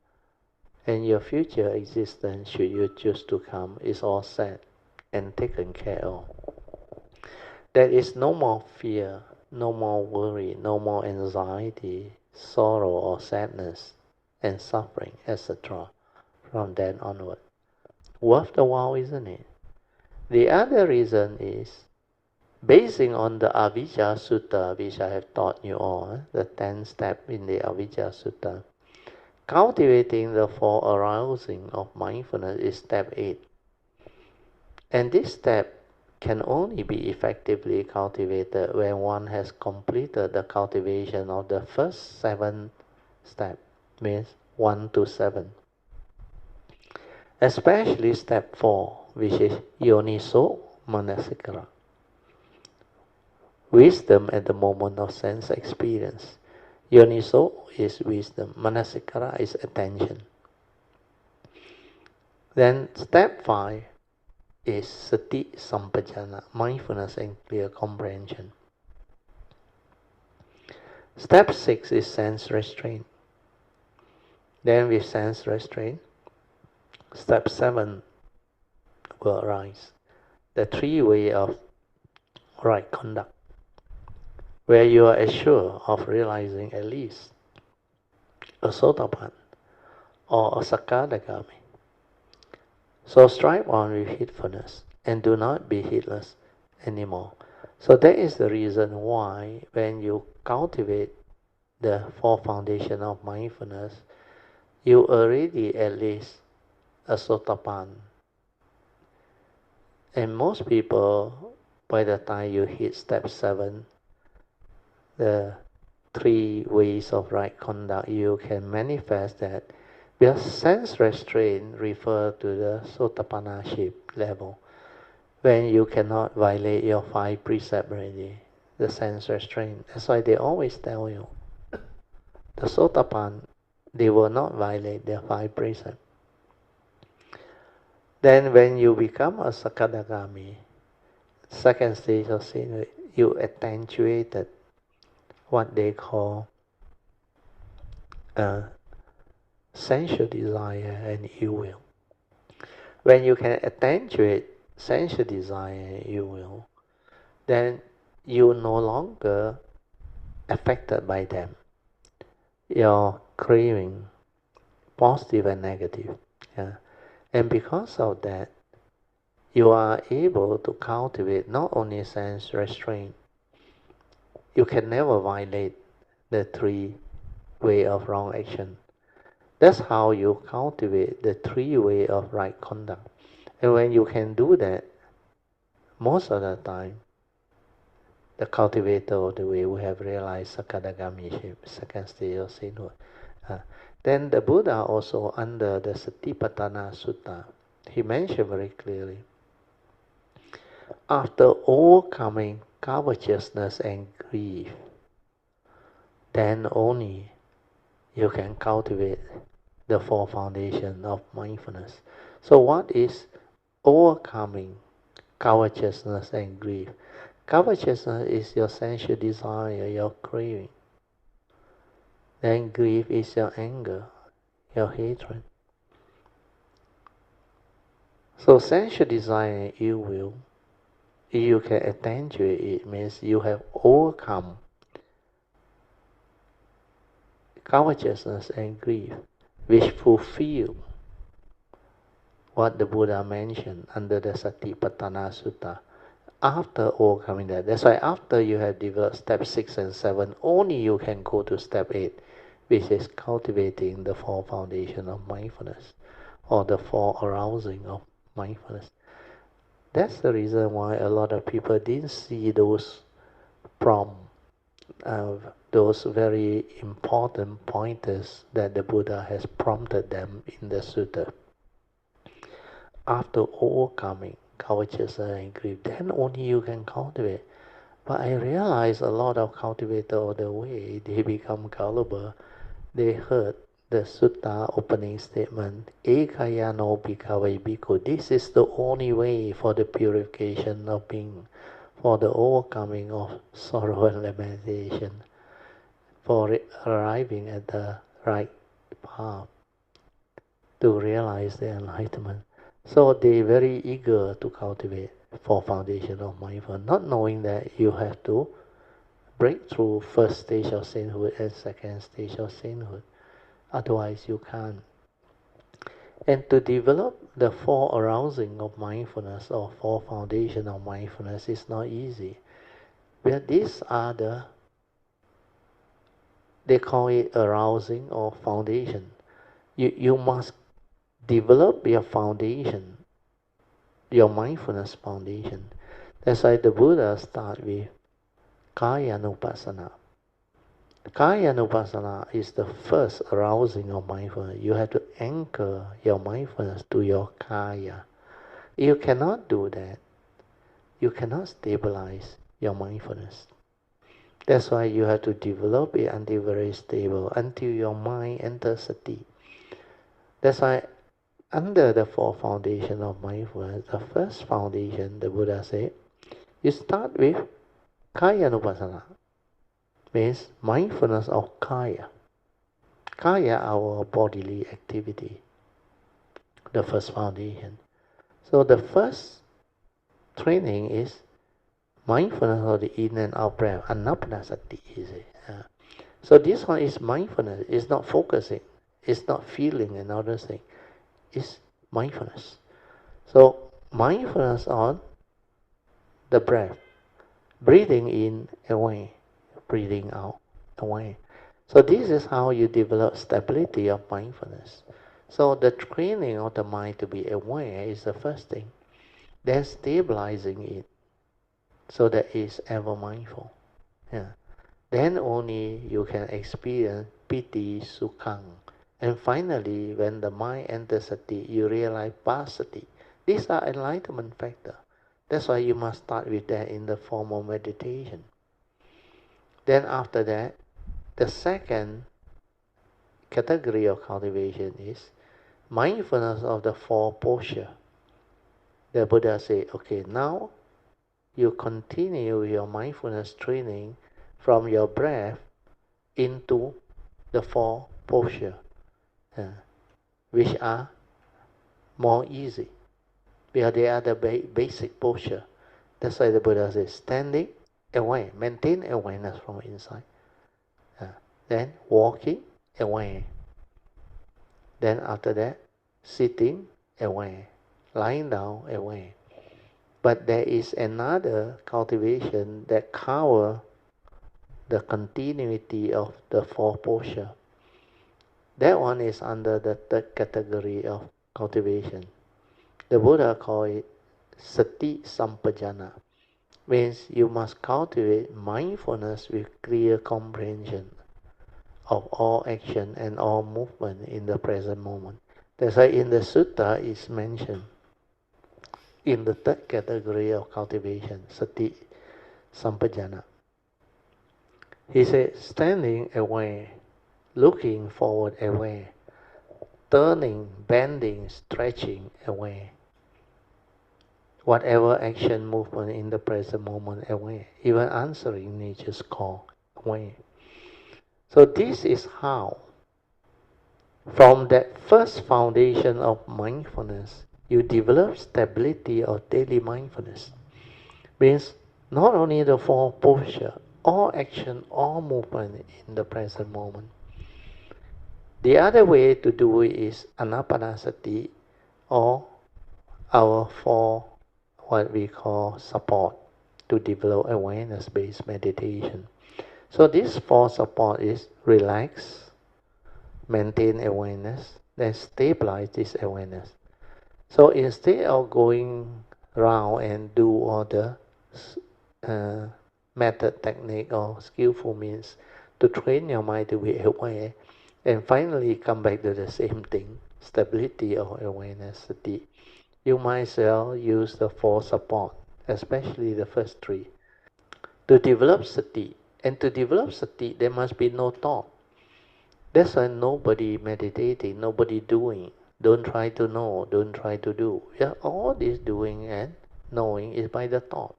and your future existence, should you choose to come, is all set and taken care of. There is no more fear, no more worry, no more anxiety, sorrow or sadness, and suffering, etc. from then onward. Worth the while, isn't it? The other reason is, basing on the Avijja Sutta, which I have taught you all, the 10th step in the Avijja Sutta, cultivating the four arousing of mindfulness is step 8. And this step can only be effectively cultivated when one has completed the cultivation of the first 7 steps, means 1 to 7. Especially step 4, which is Yoniso Manasikara. Wisdom at the moment of sense experience. Yoniso is wisdom, Manasikara is attention. Then step 5 is Sati Sampajana, mindfulness and clear comprehension. Step 6 is sense restraint. Then with sense restraint, step 7 will arise. The 3 way of right conduct, where you are assured of realizing at least a Sotapan or a Sakadagami. So strive on with heedfulness and do not be heedless anymore. So that is the reason why when you cultivate the 4 foundations of mindfulness, you already at least a Sotapan. And most people, by the time you hit step 7, the 3 ways of right conduct, you can manifest that. Because sense restraint refer to the Sotapanaship level. When you cannot violate your 5 precepts already, the sense restraint. That's why they always tell you, the Sotapan, they will not violate their 5 precepts. Then when you become a Sakadagami, second stage of sin, you attenuated what they call sensual desire and ill will. When you can attenuate sensual desire and ill will, then you no longer affected by them. Your craving, positive and negative. And because of that, you are able to cultivate not only sense restraint, you can never violate the three way of wrong action. That's how you cultivate the three way of right conduct. And when you can do that, most of the time, the cultivator of the way we have realized Sakadagami, second stage of sainthood. Then the Buddha also under the Satipatthana Sutta, he mentioned very clearly, after overcoming covetousness and grief, then only you can cultivate the four foundations of mindfulness. So what is overcoming covetousness and grief? Covetousness is your sensual desire, your craving. Then grief is your anger, your hatred. So sensual desire, ill will, if you can attend to it, it means you have overcome covetousness and grief, which fulfill what the Buddha mentioned under the Satipatthana Sutta. After overcoming that, that's why after you have developed step 6 and 7, only you can go to step 8, which is cultivating the four foundations of mindfulness, or the four arousing of mindfulness. That's the reason why a lot of people didn't see those those very important pointers that the Buddha has prompted them in the sutta. After overcoming covetousness and grief, then only you can cultivate. But I realize a lot of cultivators of the way, they become gullible. They heard the sutta opening statement, Ekaya no bhikkhave bhikkhu. This is the only way for the purification of being, for the overcoming of sorrow and lamentation, for arriving at the right path to realize the enlightenment. So they very eager to cultivate four foundation of mindfulness, not knowing that you have to break through first stage of sainthood and second stage of sainthood. Otherwise you can't. And to develop the four arousing of mindfulness or four foundation of mindfulness is not easy. But these are they call it arousing or foundation. You must develop your foundation, your mindfulness foundation. That's why the Buddha start with Kaya Nupassana. Kaya Nupassana is the first arousing of mindfulness. You have to anchor your mindfulness to your Kaya. You cannot do that. You cannot stabilize your mindfulness. That's why you have to develop it until very stable, until your mind enters sati. That's why under the four foundations of mindfulness, the first foundation, the Buddha said, you start with Kaya Nupassana, means mindfulness of Kaya. Kaya, our bodily activity, the first foundation. So the first training is mindfulness of the in and out breath, anapanasati is it. So this one is mindfulness, it's not focusing, it's not feeling and other things, it's mindfulness. So mindfulness on the breath, breathing in away, breathing out away. So this is how you develop stability of mindfulness. So the training of the mind to be aware is the first thing. Then stabilizing it so that it's ever mindful. Yeah. Then only you can experience piti, sukhang. And finally, when the mind enters sati, you realize pasati. These are enlightenment factors. That's why you must start with that in the form of meditation. Then after that, the second category of cultivation is mindfulness of the four posture. The Buddha said, okay, now you continue your mindfulness training from your breath into the four posture, which are more easy, because they are the basic posture. That's why the Buddha says, standing, away, maintain awareness from inside. Then walking, away. Then after that, sitting, away. Lying down, away. But there is another cultivation that covers the continuity of the four posture. That one is under the third category of cultivation. The Buddha called it Sati Sampajana. Means you must cultivate mindfulness with clear comprehension of all action and all movement in the present moment. That's why in the sutta is mentioned in the third category of cultivation, Sati Sampajana. He said, standing aware, looking forward aware, turning, bending, stretching aware. Whatever action, movement in the present moment aware. Even answering nature's call aware. So this is how, from that first foundation of mindfulness, you develop stability of daily mindfulness. Means not only the four posture, all action, all movement in the present moment. The other way to do it is anapanasati, or our four, what we call support, to develop awareness-based meditation. So this four support is relax, maintain awareness, then stabilize this awareness. So instead of going around and do all the method, technique, or skillful means to train your mind to be aware, and finally come back to the same thing, stability of awareness, sati, you might as well use the four support, especially the first three, to develop sati. And to develop sati, there must be no thought. That's why nobody meditating, nobody doing. Don't try to know, don't try to do. Yeah, all this doing and knowing is by the thought.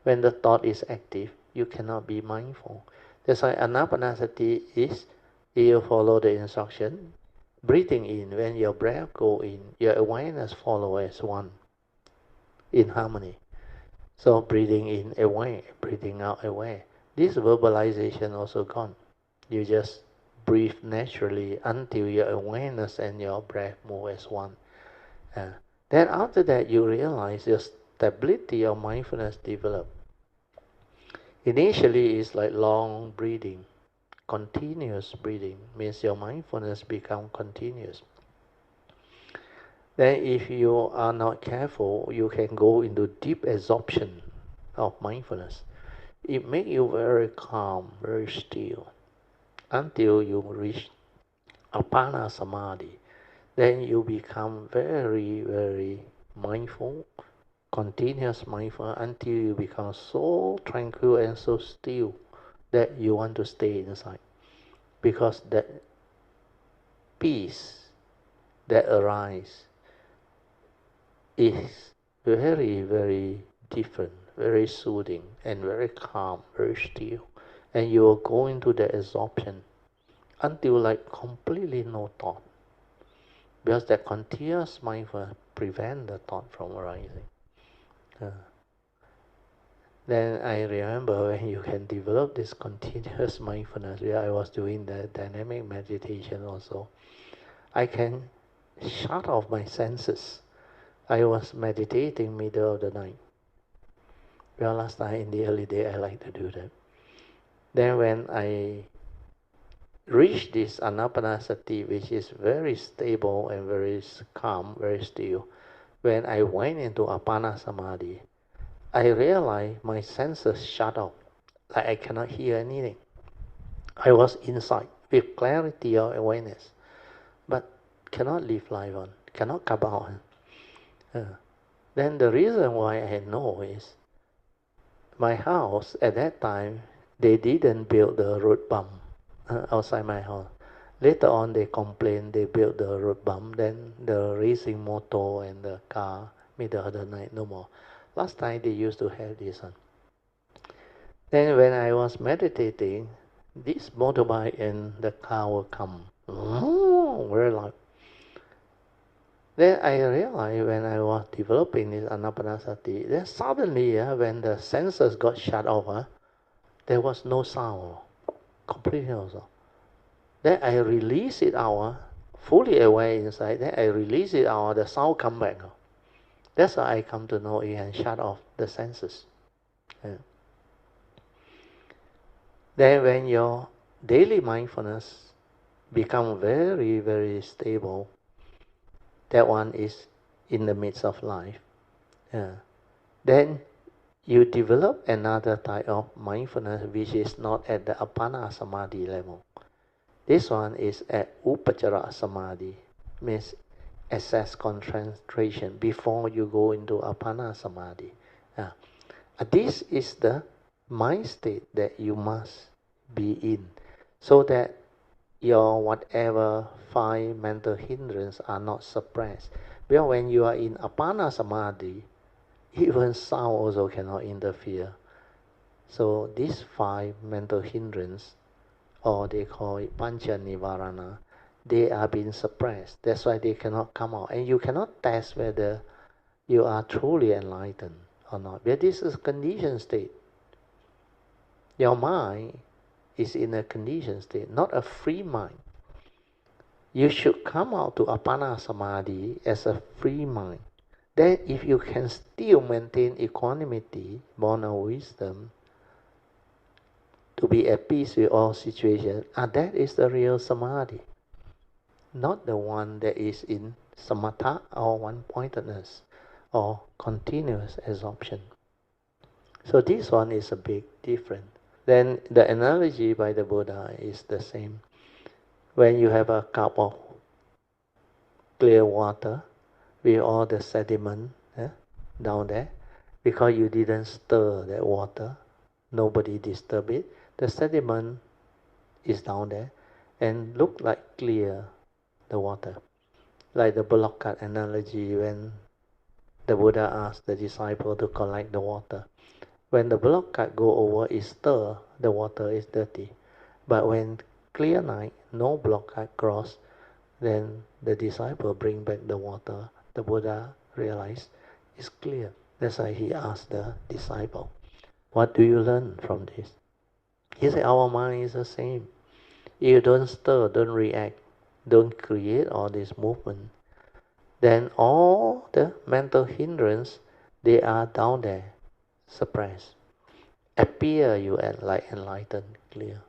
When the thought is active, you cannot be mindful. That's why anapanasati is, you follow the instruction, breathing in, when your breath go in, your awareness follow as one, in harmony. So breathing in aware, breathing out aware. This verbalization also gone. You just breathe naturally until your awareness and your breath move as one. Then after that, you realize your stability of mindfulness develop. Initially, it's like long breathing. Continuous breathing means your mindfulness become continuous. Then if you are not careful, you can go into deep absorption of mindfulness. It makes you very calm, very still, until you reach apana samadhi. Then you become very, very mindful, continuous mindful, until you become so tranquil and so still that you want to stay inside. Because that peace that arises is very, very different, very soothing, and very calm, very still. And you will go into the absorption until like completely no thought. Because that continuous mindfulness prevents the thought from arising. Then I remember when you can develop this continuous mindfulness, where I was doing the dynamic meditation also, I can shut off my senses. I was meditating middle of the night. Well, last time in the early day, I like to do that. Then when I reached this anapanasati, which is very stable and very calm, very still, when I went into apana samadhi, I realized my senses shut off. Like I cannot hear anything. I was inside with clarity of awareness, but cannot live life on, cannot come out. Then the reason why I know is, my house at that time, they didn't build the road bump outside my house. Later on they complained they built the road bump, then the racing motor and the car, middle of the night, no more. Last time they used to have this one. Then when I was meditating, this motorbike and the car will come. Very loud. Then I realized when I was developing this anapanasati, then suddenly when the senses got shut off, there was no sound. Completely no sound. Then I release it out, fully aware inside, then I release it out, the sound come back. That's why I come to know it and shut off the senses. Yeah. Then when your daily mindfulness become very, very stable, that one is in the midst of life. Yeah. Then you develop another type of mindfulness which is not at the Appana Samadhi level. This one is at Upachara Samadhi, means assess concentration before you go into Appana Samadhi. This is the mind state that you must be in, so that your whatever 5 mental hindrances are not suppressed. Because when you are in Appana Samadhi, even sound also cannot interfere. So these 5 mental hindrances, or they call it Pancha Nivarana, they are being suppressed. That's why they cannot come out. And you cannot test whether you are truly enlightened or not. But this is a conditioned state. Your mind is in a conditioned state, not a free mind. You should come out to Appana Samadhi as a free mind. Then if you can still maintain equanimity, born of wisdom, to be at peace with all situations, that is the real Samadhi. Not the one that is in samatha or one-pointedness or continuous absorption. So this one is a big difference. Then the analogy by the Buddha is the same. When you have a cup of clear water with all the sediment down there, because you didn't stir that water, nobody disturbed it, the sediment is down there and look like clear, the water. Like the block cut analogy when the Buddha asked the disciple to collect the water. When the block cut go over, it stir, the water is dirty. But when clear night, no block cut cross, then the disciple bring back the water. The Buddha realized it's clear. That's why he asked the disciple, what do you learn from this? He said, our mind is the same. You don't stir, don't react, don't create all this movement, then all the mental hindrance, they are down there, suppressed. Appear you like enlightened, clear.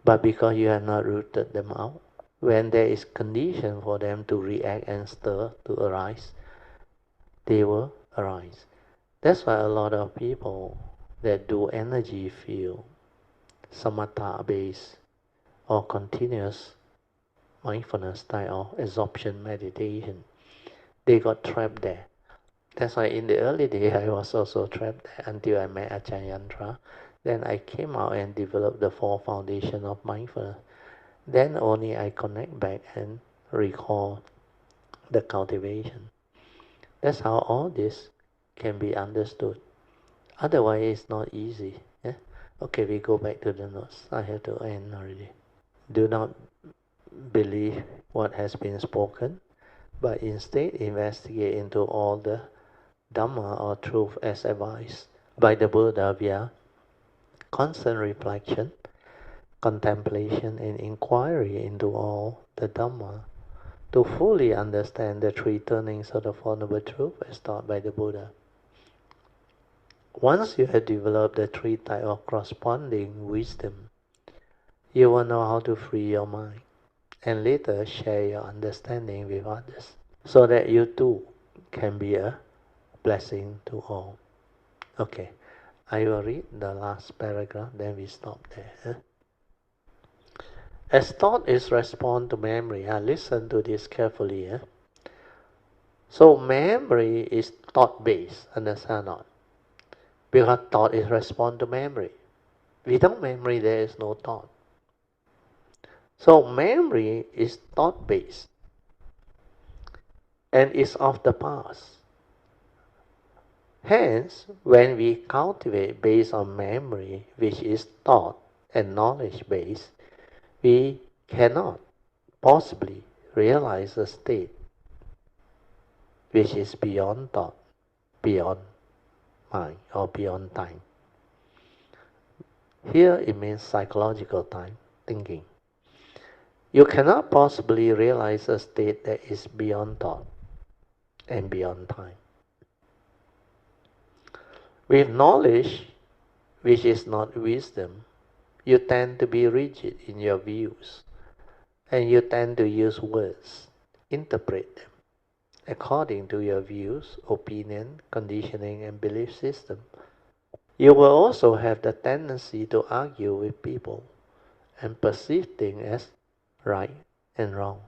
But because you have not rooted them out, when there is condition for them to react and stir, to arise, they will arise. That's why a lot of people that do energy field, samatha based or continuous mindfulness style of absorption meditation, they got trapped there. That's why in the early days I was also trapped there until I met Ajahn Yantra. Then I came out and developed the 4 foundations of mindfulness. Then only I connect back and recall the cultivation. That's how all this can be understood. Otherwise it's not easy. Okay, we go back to the notes. I have to end already. Do not believe what has been spoken, but instead investigate into all the Dhamma or truth as advised by the Buddha via constant reflection, contemplation and inquiry into all the Dhamma to fully understand the 3 turnings of the Four Noble Truths as taught by the Buddha. Once you have developed the 3 types of corresponding wisdom, you will know how to free your mind and later share your understanding with others, so that you too can be a blessing to all. Okay, I will read the last paragraph, then we stop there. As thought is response to memory, listen to this carefully. So memory is thought-based, understand not? Because thought is response to memory. Without memory, there is no thought. So memory is thought-based and is of the past. Hence, when we cultivate based on memory, which is thought and knowledge-based, we cannot possibly realize a state which is beyond thought, beyond mind, or beyond time. Here it means psychological time, thinking. You cannot possibly realize a state that is beyond thought and beyond time. With knowledge, which is not wisdom, you tend to be rigid in your views, and you tend to use words, interpret them according to your views, opinion, conditioning, and belief system. You will also have the tendency to argue with people and perceive things as right and wrong.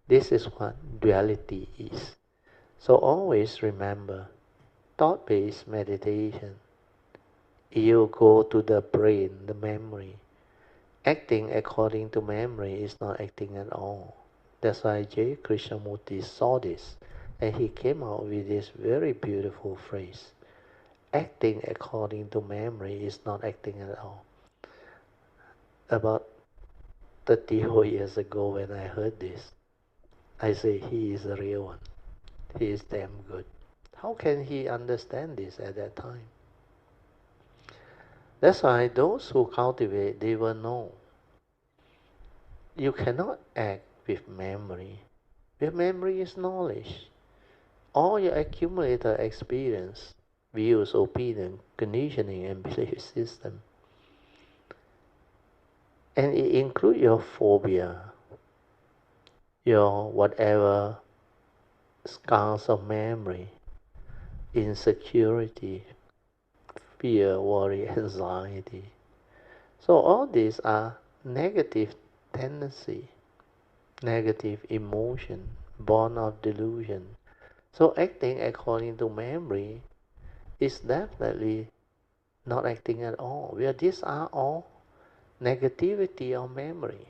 This is what duality is. So always remember, thought-based meditation, you go to the brain, the memory. Acting according to memory is not acting at all. That's why J. Krishnamurti saw this, and he came out with this very beautiful phrase. Acting according to memory is not acting at all. About 34 years ago when I heard this, I say he is the real one. He is damn good. How can he understand this at that time? That's why those who cultivate, they will know. You cannot act with memory. With memory is knowledge. All your accumulated experience, views, opinion, conditioning, and belief system. And it includes your phobia, your whatever scars of memory, insecurity, fear, worry, anxiety. So all these are negative tendency, negative emotion, born of delusion. So acting according to memory is definitely not acting at all. Where these are all negativity of memory,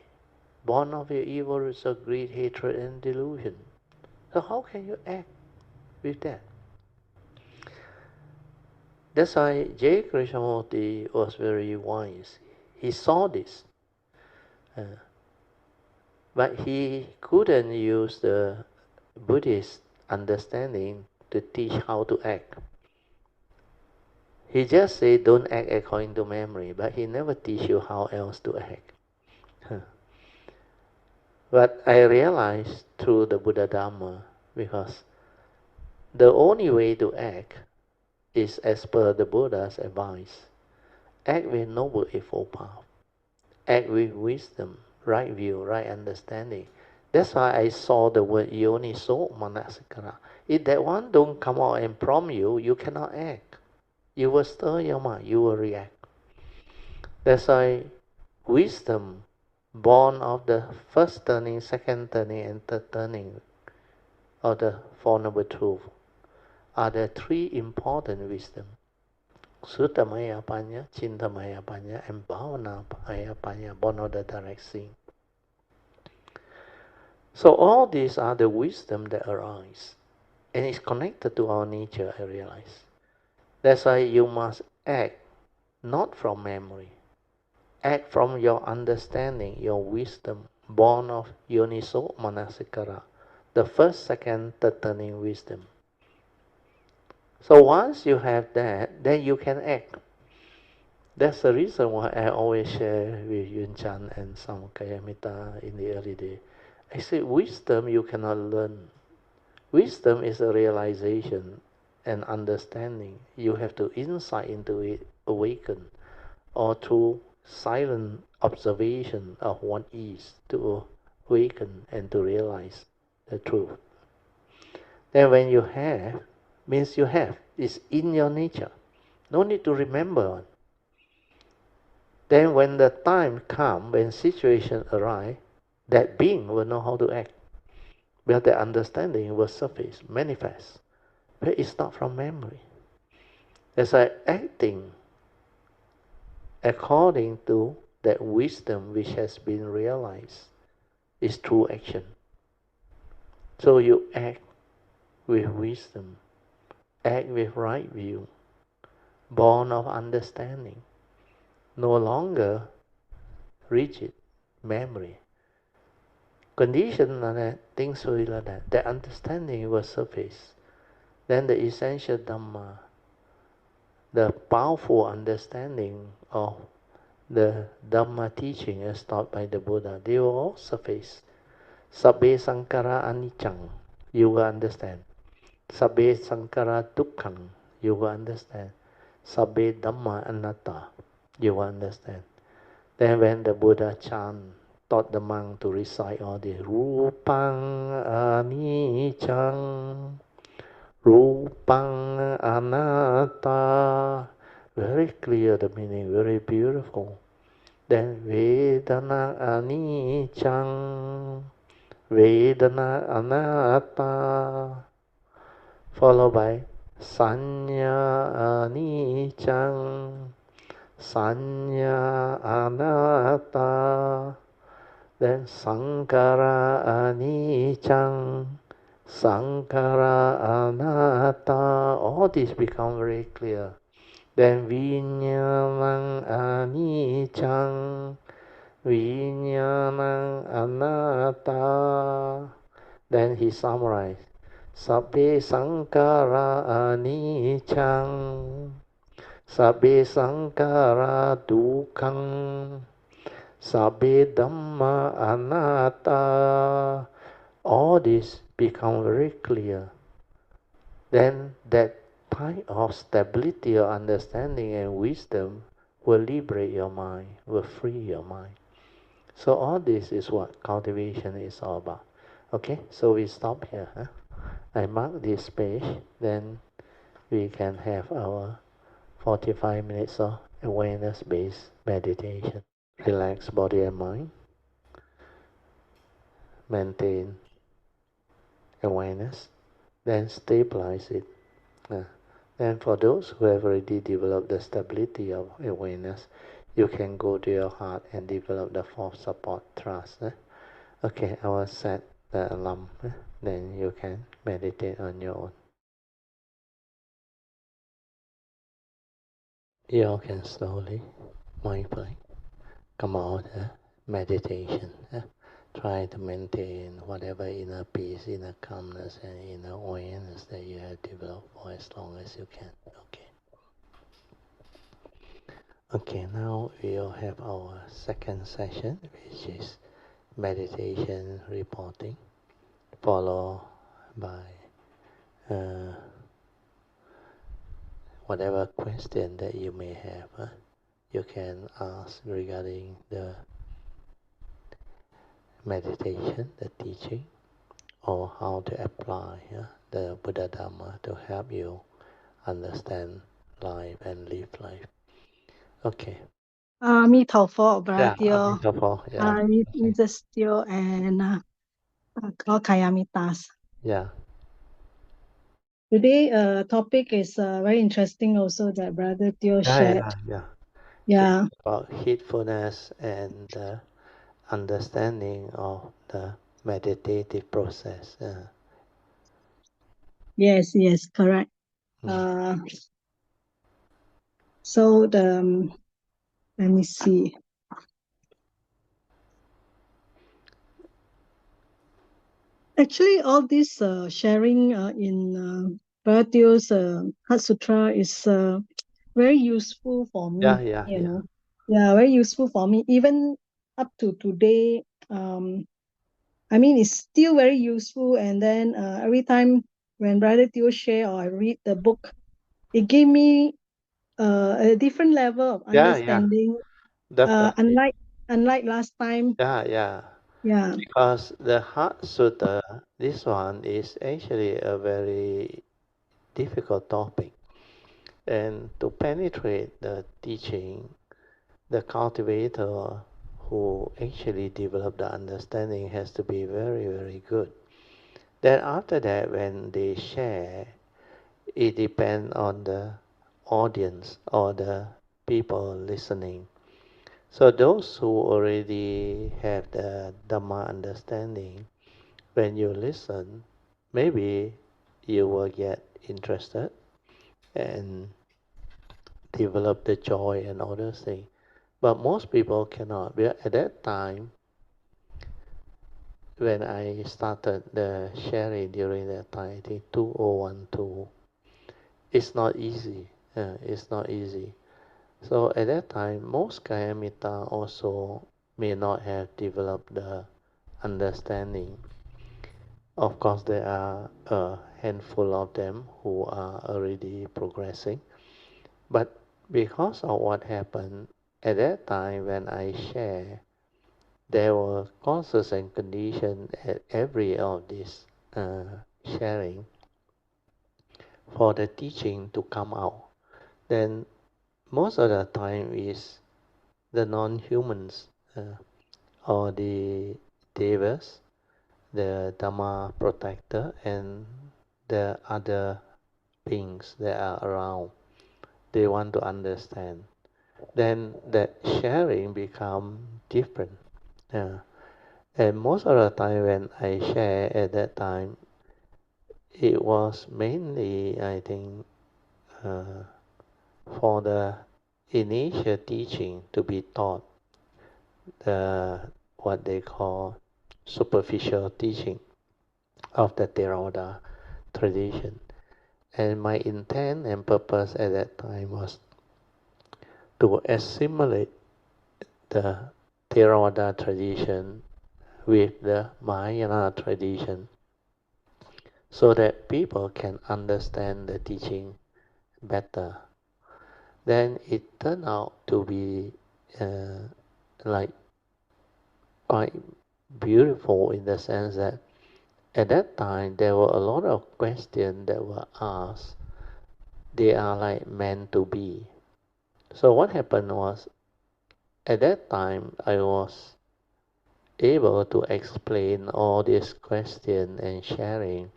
born of your evil roots of greed, hatred, and delusion. So how can you act with that? That's why J. Krishnamurti was very wise. He saw this. But he couldn't use the Buddhist understanding to teach how to act. He just said don't act according to memory, but he never teach you how else to act. But I realized through the Buddha Dhamma, because the only way to act is as per the Buddha's advice. Act with noble eightfold path. Act with wisdom, right view, right understanding. That's why I saw the word yoniso manasikara. If that one don't come out and prompt you, you cannot act. You will stir your mind, you will react. That's why wisdom, born of the first turning, second turning, and third turning of the Four Noble Truths, are the three important wisdom. Suttamaya Panya, Chintamaya Panya, and Bhavanamaya Panya, born of the direct seeing. So all these are the wisdom that arise, and it's connected to our nature, I realize. That's why you must act not from memory. Act from your understanding, your wisdom, born of Yoniso Manasikara, the first, second, third turning wisdom. So once you have that, then you can act. That's the reason why I always share with Yun Chan and some Kayamita in the early day. I say wisdom you cannot learn. Wisdom is a realization and understanding. You have to insight into it, awaken, or through silent observation of what is to awaken and to realize the truth. Then when you have, means you have. It's in your nature. No need to remember. Then when the time comes, when situation arise, that being will know how to act. But the understanding will surface, manifest. But it's not from memory. It's like acting according to that wisdom which has been realized is true action. So you act with wisdom, act with right view, born of understanding, no longer rigid memory. Condition like that, things will be like that. The understanding will surface. Then the essential Dhamma, the powerful understanding of the Dhamma teaching as taught by the Buddha, they will all surface. Sabbe Sankara Anicang, you will understand. Sabbe Sankara Dukkhang, you will understand. Sabbe Dhamma Anatta. You will understand. Then when the Buddha taught the monk to recite all this, Rupang Anichang, Rupang Anatta. Very clear the meaning, very beautiful. Then Vedana Anichang, Vedana Anatta, followed by Sanya Anichang, Sanya Anatta, then Sankara Anichang, Sankara Anatta. All this become very clear. Then Vinyanang Anichang, Vinyanang Anatta. Then he summarized, Sabbe Sankara Anichang, Sabbe Sankara Dukkang, Sabbe Dhamma Anatta. All this become very clear. Then that type of stability or understanding and wisdom will liberate your mind, will free your mind. So all this is what cultivation is all about. Okay, so we stop here. Huh? I mark this page, then we can have our 45 minutes of awareness-based meditation. Relax body and mind. Maintain awareness. Then stabilize it. And for those who have already developed the stability of awareness, you can go to your heart and develop the fourth support trust. Okay, I will set the alarm. Then you can meditate on your own. You all can slowly, mindfully come out meditation. Try to maintain whatever inner peace, inner calmness, and inner awareness that you have developed for as long as you can. Okay. Okay, now we'll have our second session, which is meditation reporting, followed by whatever question that you may have. You can ask regarding the meditation, the teaching, or how to apply the Buddha Dhamma to help you understand life and live life. Okay. 阿弥陀佛 Yeah,，Bratio， yeah. Mr. and Kayamitas. Yeah. Today, topic is very interesting. Also, that Brother Teo shared. Yeah. About heedfulness and the understanding of the meditative process. Yes, correct. So let me see. Actually, all this sharing in Brother Teo's Heart Sutra is very useful for me. You know, very useful for me. Even up to today, I mean, it's still very useful. And then every time when Brother Teo share or I read the book, it gave me a different level of understanding. Unlike last time. Yeah. Because the Heart Sutra, this one is actually a very difficult topic. And to penetrate the teaching, the cultivator who actually developed the understanding has to be very, very good. Then after that, when they share, it depends on the audience or the people listening. So those who already have the Dhamma understanding, when you listen, maybe you will get interested and develop the joy and all those things. But most people cannot. At that time, when I started the sharing during that time, I think 2012, it's not easy. It's not easy. So at that time, most Kayamita also may not have developed the understanding. Of course, there are a handful of them who are already progressing, But because of what happened at that time when I share, there were causes and conditions at every of this sharing for the teaching to come out. Then most of the time is the non-humans or the Devas, the Dhamma protector, and the other beings that are around. They want to understand. Then that sharing become different. And most of the time when I share at that time, it was mainly, I think, for the initial teaching to be taught, the what they call superficial teaching of the Theravada tradition. And my intent and purpose at that time was to assimilate the Theravada tradition with the Mahayana tradition so that people can understand the teaching better. Then it turned out to be like quite beautiful in the sense that at that time there were a lot of questions that were asked. They are like meant to be. So what happened was, at that time I was able to explain all these questions and sharing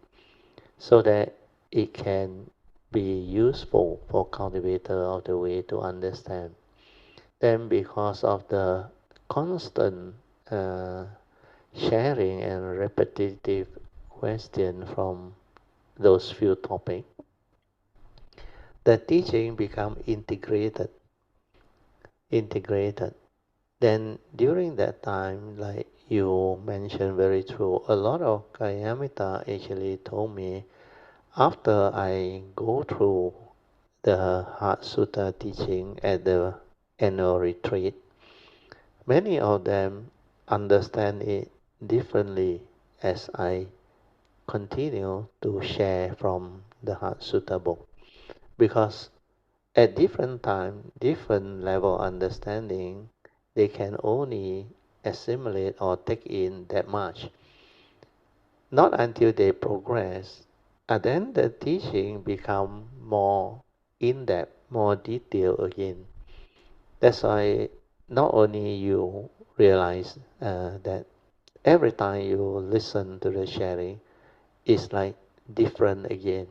so that it can be useful for cultivator of the way to understand. Then because of the constant sharing and repetitive question from those few topics, the teaching become integrated. Then during that time, like you mentioned very true, a lot of Kalyamita actually told me after I go through the Heart Sutra teaching at the annual retreat, many of them understand it differently as I continue to share from the Heart Sutra book. Because at different time, different level of understanding, they can only assimilate or take in that much. Not until they progress, and then the teaching become more in-depth, more detailed again. That's why not only you realize that every time you listen to the sharing, it's like different again.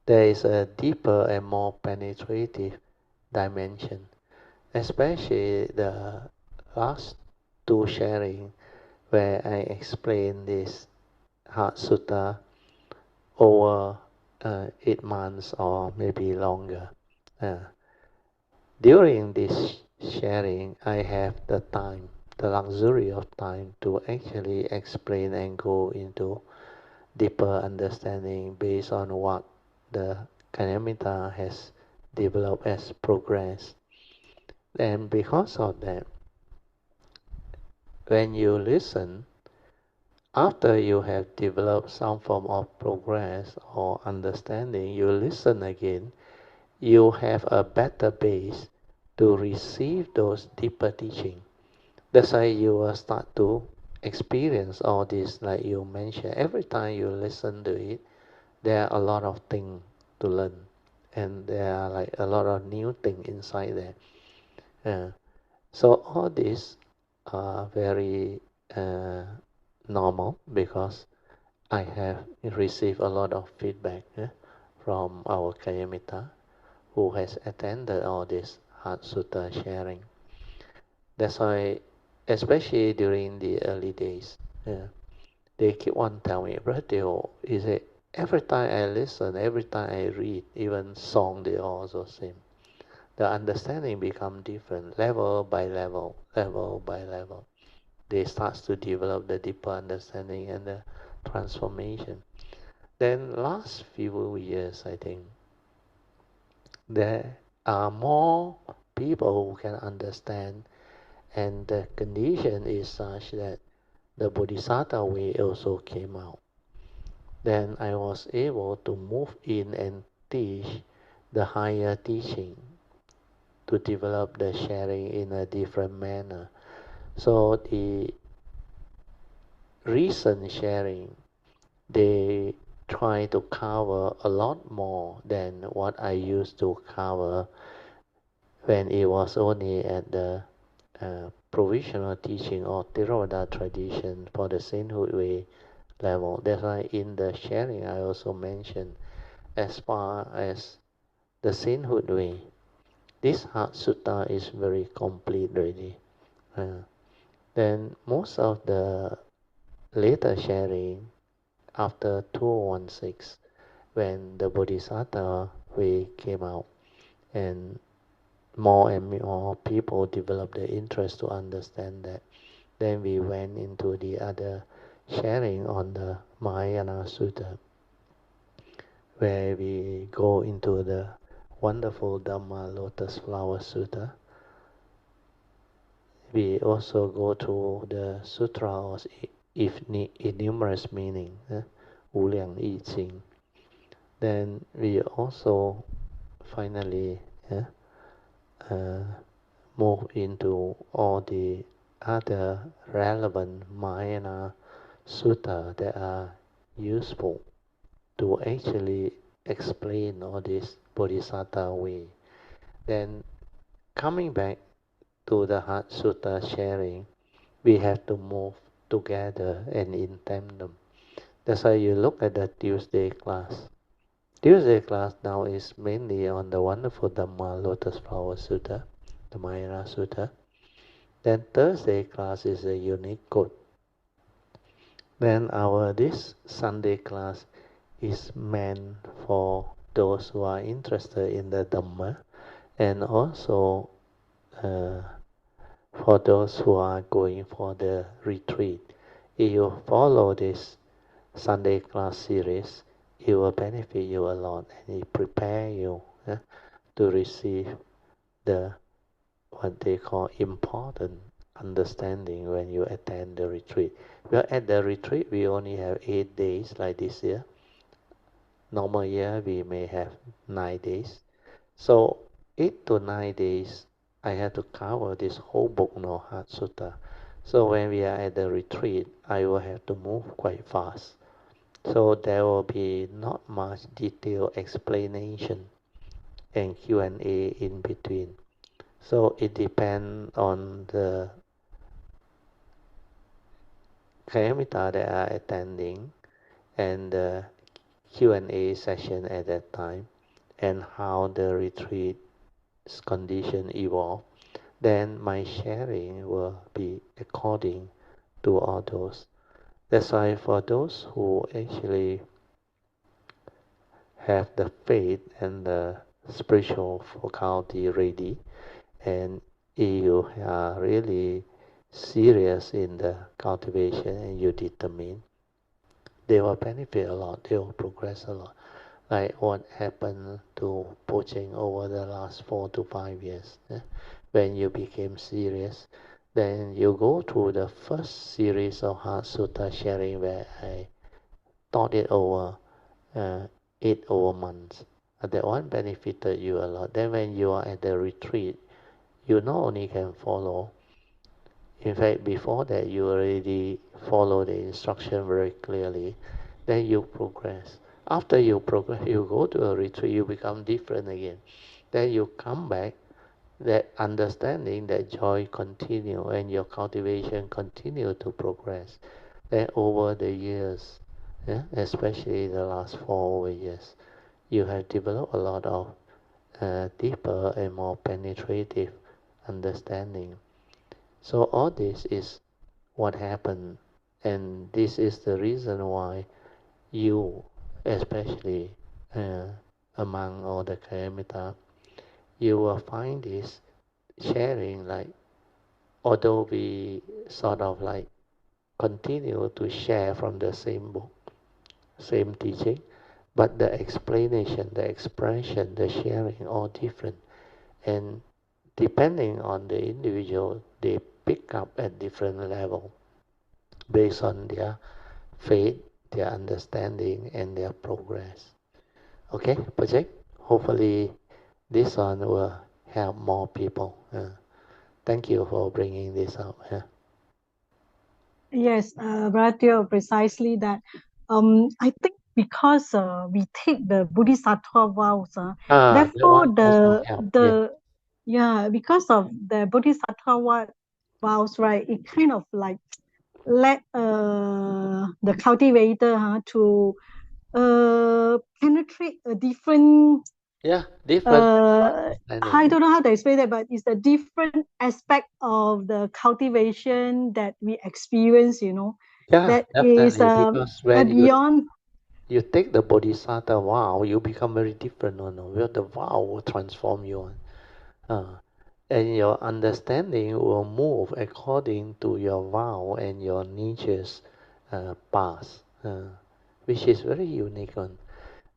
There is a deeper and more penetrative dimension, especially the last two sharing where I explain this Heart Sutta over 8 months or maybe longer. Uh, During this sharing, I have the time, the luxury of time to actually explain and go into deeper understanding based on what the Kanyamita has developed as progress. And because of that, when you listen, after you have developed some form of progress or understanding, you listen again, you have a better base to receive those deeper teaching. That's why you will start to experience all this, like you mentioned. Every time you listen to it, there are a lot of things to learn, and there are like a lot of new things inside there. So all these are very normal because I have received a lot of feedback from our Kayamita who has attended all this Heart Sutta sharing. That's why, especially during the early days, they keep on telling me, Brother, is it every time I listen, every time I read, even song, they also sing. The understanding become different, level by level, level by level. They start to develop the deeper understanding and the transformation. Then last few years, I think, there are more people who can understand, and the condition is such that the Bodhisattva way also came out. Then I was able to move in and teach the higher teaching to develop the sharing in a different manner. So the recent sharing, they try to cover a lot more than what I used to cover when it was only at the provisional teaching or Theravada tradition for the sainthood way level. That's why in the sharing I also mentioned, as far as the sainthood way, this Heart Sutra is very complete already. Then most of the later sharing after 2016, when the Bodhisattva way came out, and more people developed the interest to understand that, then we went into the other sharing on the Mahayana Sutta, where we go into the wonderful Dhamma Lotus Flower Sutta. We also go to the Sutra of innumerous meaning, Wu Liang Yi Qing. Then we also finally move into all the other relevant Mahayana Sutta that are useful to actually explain all this Bodhisattva way. Then coming back to the Heart Sutta sharing, we have to move together and in tandem. That's why you look at the Tuesday class. Tuesday class now is mainly on the wonderful Dhamma Lotus Flower Sutta, the Mahayana Sutta. Then Thursday class is a unique code. Then this Sunday class is meant for those who are interested in the Dhamma, and also for those who are going for the retreat. If you follow this Sunday class series, it will benefit you a lot, and it prepare you to receive the what they call important understanding when you attend the retreat. Well, at the retreat, we only have 8 days like this year. Normal year, we may have 9 days. So 8 to 9 days, I have to cover this whole book, no Heart Sutta. So when we are at the retreat, I will have to move quite fast. So there will be not much detailed explanation and Q&A in between. So it depends on the Kayamita that are attending and the Q&A session at that time, and how the retreat's condition evolve. Then my sharing will be according to all those. That's why for those who actually have the faith and the spiritual faculty ready, and you are really serious in the cultivation and you determine, they will benefit a lot, they will progress a lot. Like what happened to Po Cheng over the last 4 to 5 years. When you became serious, then you go through the first series of Heart Sutta sharing where I taught it over 8 over months. That one benefited you a lot. Then when you are at the retreat, you not only can follow, in fact before that you already follow the instruction very clearly, then you progress. After you progress, you go to a retreat, you become different again. Then you come back, that understanding, that joy continue, and your cultivation continue to progress. Then over the years, especially the last 4 years, you have developed a lot of deeper and more penetrative understanding. So all this is what happened, and this is the reason why you, especially among all the Kayamita, you will find this sharing, like, although we sort of like continue to share from the same book, same teaching, but the explanation, the expression, the sharing, all different. And depending on the individual, they pick up at different level based on their faith, their understanding, and their progress. Okay, Project? Hopefully this one will help more people. Thank you for bringing this up. Yes, Bratio, precisely that. I think because we take the Bodhisattva vows, That therefore one also help. Yeah. because of the Bodhisattva vows, right? It kind of like let the cultivator to penetrate a different Different I understanding. don't know how to explain that, but it's a different aspect of the cultivation that we experience, Yeah, that is definitely. Because when beyond. you take the Bodhisattva vow, you become very different. Where the vow will transform you. And your understanding will move according to your vow and your nature's path, which is very unique one.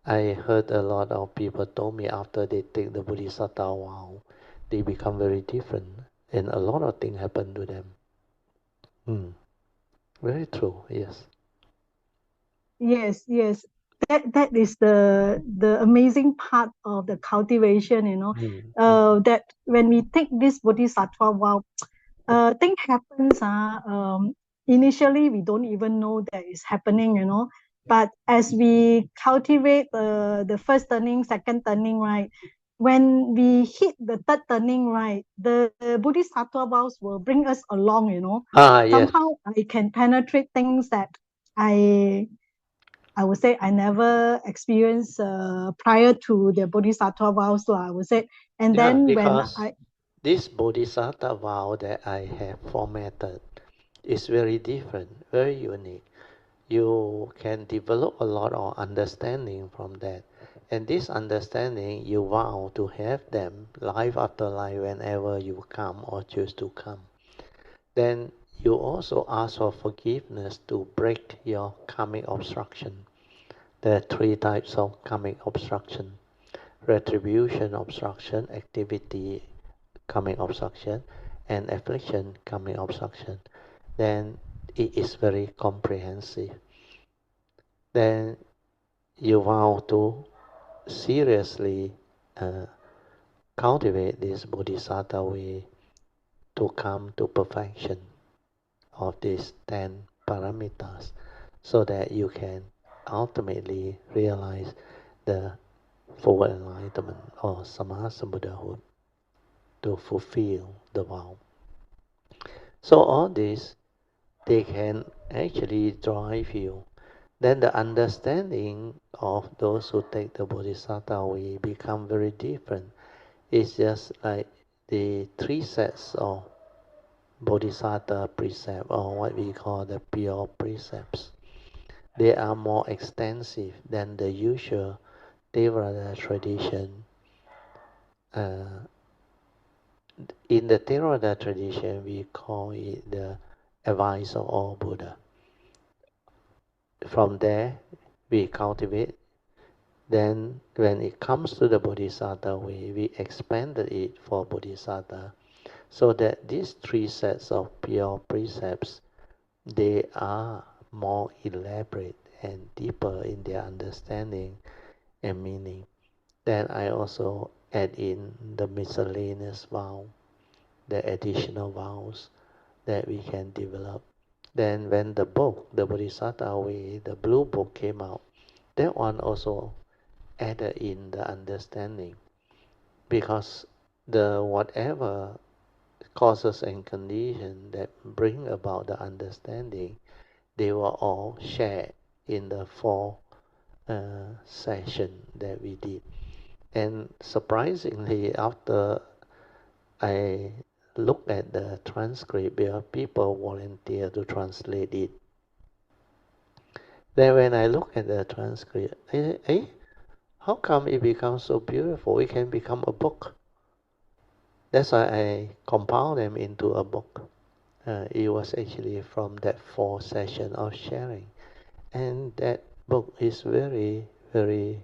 I heard a lot of people told me after they take the Bodhisattva vow, they become very different, and a lot of things happen to them. Very true. Yes. Yes. That is the amazing part of the cultivation, that when we take this bodhisattva vow, thing happens. Initially, we don't even know that it's happening, But as we cultivate the first turning, second turning, right? When we hit the third turning, right, the bodhisattva vows will bring us along, Yes. Somehow I can penetrate things that I I would say I never experienced prior to the bodhisattva vows, I would say. And Yeah, then when because I this Bodhisattva vow that I have formatted is very different, very unique. You can develop a lot of understanding from that. And this understanding, you vow to have them life after life whenever you come or choose to come. Then you also ask for forgiveness to break your karmic obstruction. There are three types of karmic obstruction: retribution obstruction, activity karmic obstruction, and affliction karmic obstruction. Then it is very comprehensive. Then you vow to seriously uh, cultivate this bodhisattva way to come to perfection of these 10 paramitas so that you can ultimately realize the full enlightenment or Sammasambuddhahood to fulfill the vow. So all this, they can actually drive you. Then the understanding of those who take the Bodhisattva way become very different. It's just like the three sets of Bodhisattva precept, or what we call the pure precepts. They are more extensive than the usual Theravada tradition. In the Theravada tradition, we call it the advice of all Buddha. From there, we cultivate. Then, when it comes to the Bodhisattva way, we expanded it for Bodhisattva, so that these three sets of pure precepts, they are more elaborate and deeper in their understanding and meaning. Then I also add in the miscellaneous vow, the additional vows that we can develop. Then when the book, the Bodhisattva Way, the blue book came out, that one also added in the understanding, because the whatever causes and conditions that bring about the understanding, they were all shared in the four session that we did. And surprisingly, after I looked at the transcript, where people volunteer to translate it, then when I look at the transcript, how come it becomes so beautiful? It can become a book. That's why I compiled them into a book. It was actually from that 4 session of sharing. And that book is very, very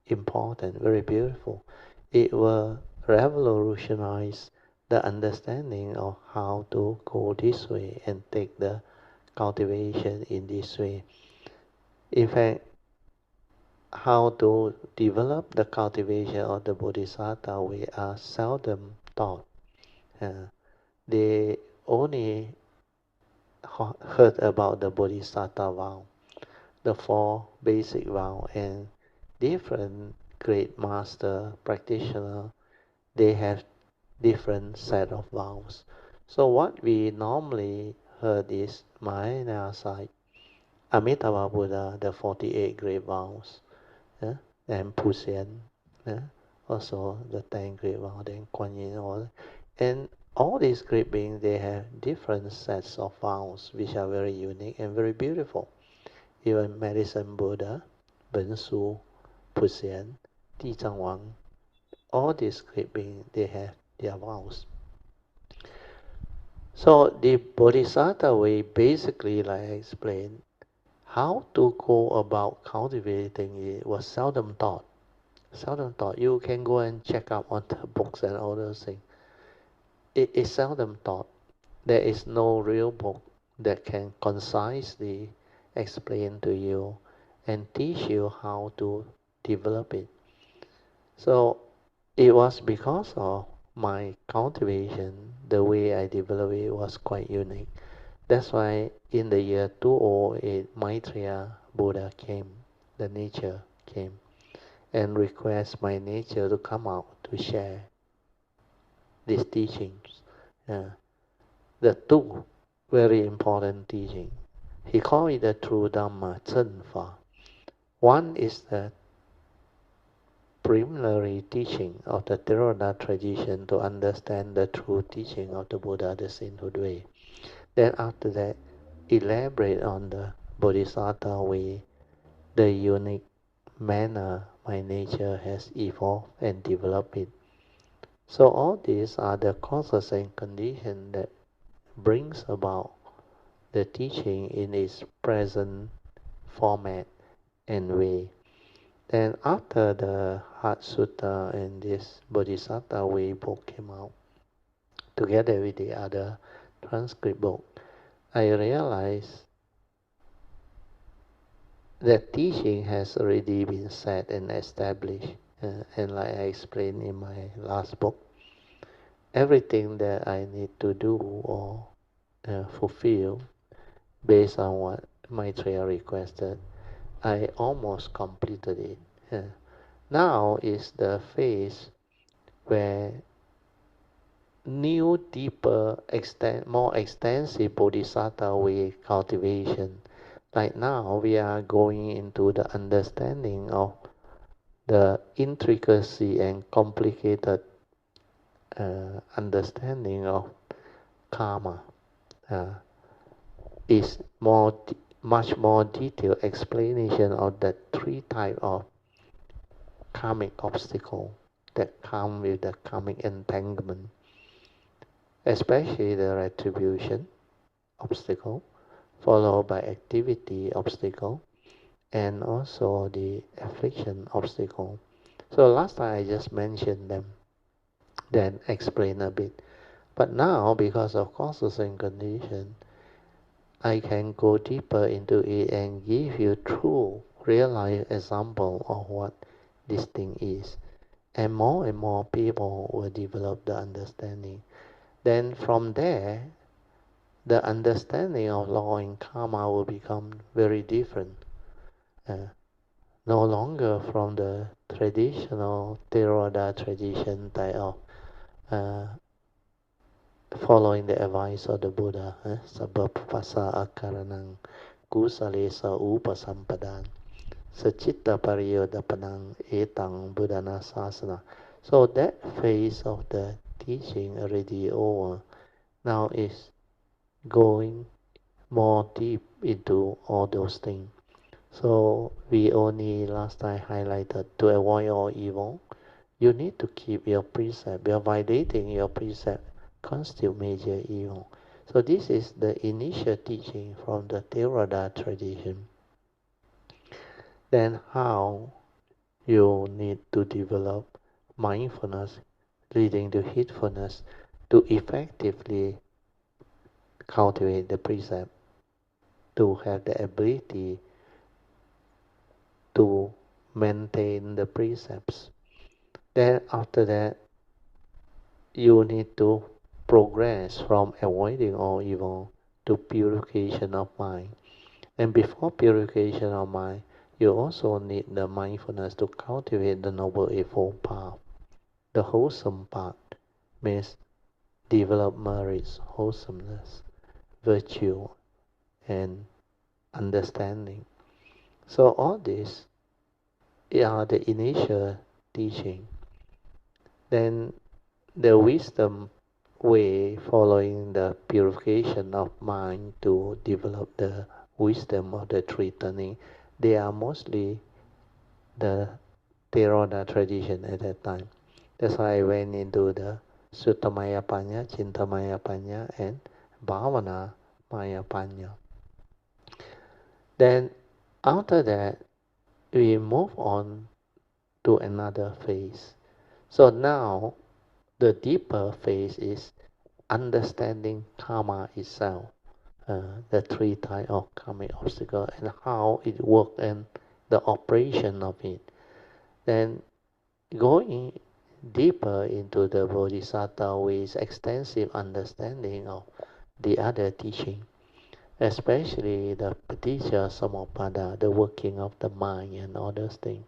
important, very beautiful. It will revolutionize the understanding of how to go this way and take the cultivation in this way. In fact, how to develop the cultivation of the Bodhisattva we are seldom taught. They only heard about the Bodhisattva vow, the four basic vows, and different great master practitioner, they have different set of vows. So what we normally heard is Mahayana side, Amitabha Buddha, the 48 great vows, and Puja, also the 10 great vows, then Kuan Yin, and all these great beings, they have different sets of vows which are very unique and very beautiful. Even Medicine Buddha, Ben Su, Puxian, Di Zhang Wang, all these great beings, they have their vows. So the Bodhisattva way, basically, like I explained, how to go about cultivating it was seldom taught. Seldom taught. You can go and check up on the books and all those things. It is seldom taught. There is no real book that can concisely explain to you and teach you how to develop it. So it was because of my cultivation, the way I developed it was quite unique. That's why in the year 208, Maitreya Buddha came, the nature came, and request my nature to come out to share these teachings. The two very important teaching. He called it the true Dhamma Fa. One is the preliminary teaching of the Theravada tradition to understand the true teaching of the Buddha, the sainthood way. Then after that, elaborate on the Bodhisattva way, the unique manner my nature has evolved and developed it. So all these are the causes and conditions that brings about the teaching in its present format and way. Then after the Heart Sutra and this Bodhisattva way book came out, together with the other transcript book, I realized that teaching has already been set and established. And like I explained in my last book, everything that I need to do or fulfill based on what Maitreya requested, I almost completed it. Now is the phase where new, deeper, more extensive Bodhisattva way cultivation. Like now, we are going into the understanding of the intricacy and complicated understanding of karma. Is much more detailed explanation of the three types of karmic obstacle that come with the karmic entanglement, especially the retribution obstacle, followed by activity obstacle, and also the affliction obstacle. So last time I just mentioned them, then explain a bit. But now, because of causes and conditions, I can go deeper into it and give you true, real-life example of what this thing is. And more people will develop the understanding. Then from there, the understanding of law and karma will become very different. No longer from the traditional Theravada tradition type of following the advice of the Buddha, sabba pasa akaranang kusalesa upasampadang sachitta pariyodapanang etang buddhana sasana. So that phase of the teaching already over. Now is going more deep into all those things. So we only last time highlighted to avoid all evil, you need to keep your precept. You're violating your precept constitute major evil. So this is the initial teaching from the Theravada tradition. Then how you need to develop mindfulness leading to heedfulness to effectively cultivate the precept, to have the ability to maintain the precepts. Then after that, you need to progress from avoiding all evil to purification of mind. And before purification of mind, you also need the mindfulness to cultivate the Noble Eightfold Path. The wholesome path means develop merits, wholesomeness, virtue, and understanding. So all these are the initial teaching. Then the wisdom way following the purification of mind to develop the wisdom of the three turning, they are mostly the Theravada tradition at that time. That's why I went into the Suttamaya Panya, Chintamaya Panya, and Bhavana Maya Panya. Then after that, we move on to another phase. So now the deeper phase is understanding karma itself, the three types of karmic obstacle and how it works and the operation of it. Then going deeper into the Bodhisattva with extensive understanding of the other teaching, especially the Paticca Samuppada, the working of the mind and all those things.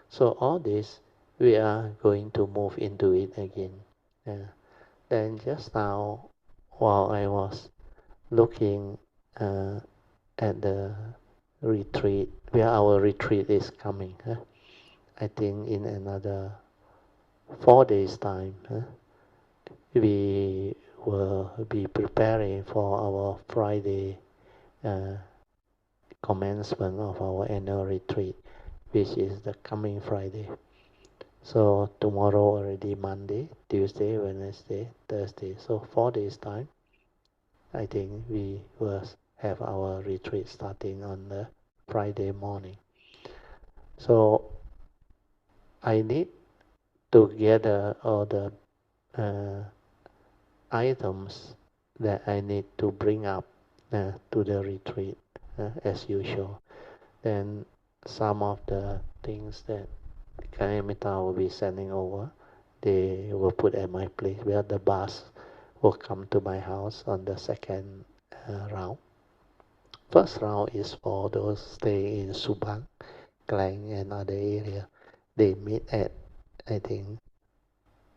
So all this, we are going to move into it again. Then just now, while I was looking at the retreat, where our retreat is coming, I think in another 4 days' time, we will be preparing for our Friday commencement of our annual retreat, which is the coming Friday. So tomorrow already Monday, Tuesday, Wednesday, Thursday. So 4 days' time, I think we will have our retreat starting on the Friday morning. So I need to gather all the items that I need to bring up to the retreat as usual. Then some of the things that Kayamita will be sending over, they will put at my place where the bus will come to my house on the second round. First round is for those staying in Subang, Klang and other area. They meet at, I think,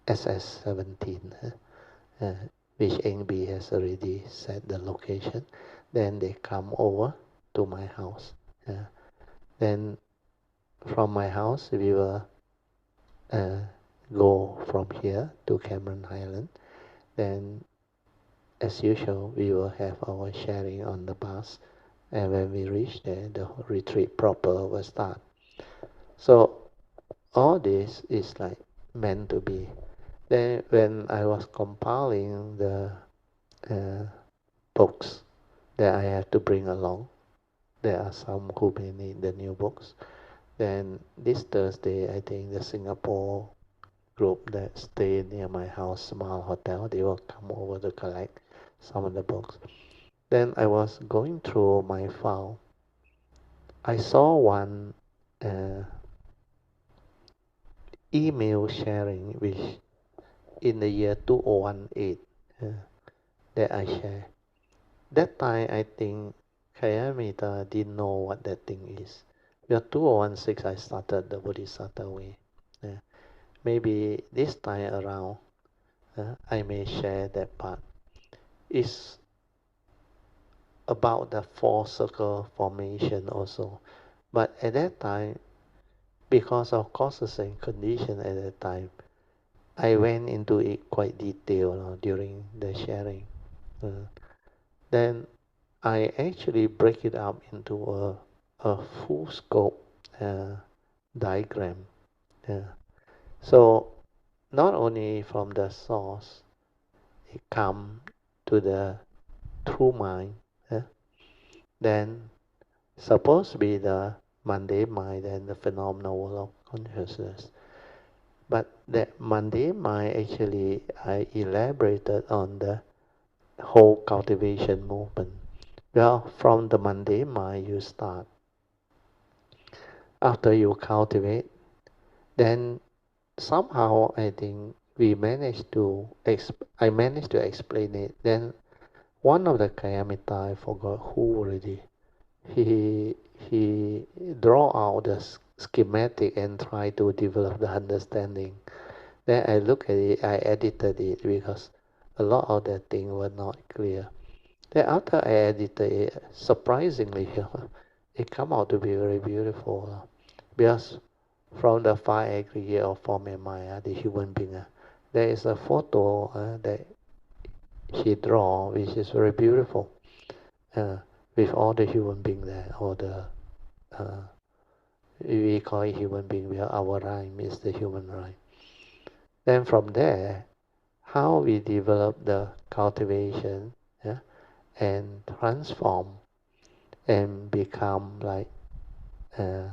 SS17, which NB has already set the location. Then they come over to my house. Then from my house, we will go from here to Cameron Highland. Then, as usual, we will have our sharing on the bus. And when we reach there, the retreat proper will start. So all this is like meant to be. Then when I was compiling the books that I have to bring along, there are some who may need the new books. Then this Thursday, I think the Singapore group that stay near my house, Smile Hotel, they will come over to collect some of the books. Then I was going through my file. I saw one email sharing which in the year 2018 that I share. That time I think Kayamita didn't know what that thing is. Year 2016 I started the Bodhisattva way. Maybe this time around I may share that part. It's about the four circle formation also. But at that time, because of causes and conditions at that time, I went into it quite detailed during the sharing. Then I actually break it up into a full scope diagram. So not only from the source, it come to the true mind, then supposed to be the mundane mind and the phenomenal world of consciousness. But that mundane mind actually I elaborated on the whole cultivation movement. Well, from the mundane mind you start. after you cultivate, then somehow I think I managed to explain it. Then one of the Kayamita, I forgot who already, he draw out the schematic and try to develop the understanding. Then I look at it, I edited it because a lot of the things were not clear. Then after I edited it, surprisingly, it come out to be very beautiful. Because from the five aggregate of form and mind, the human being, there is a photo that he draw, which is very beautiful, with all the human being there, all the we call it human being, because our rhyme is the human rhyme. Then from there, how we develop the cultivation, and transform and become like to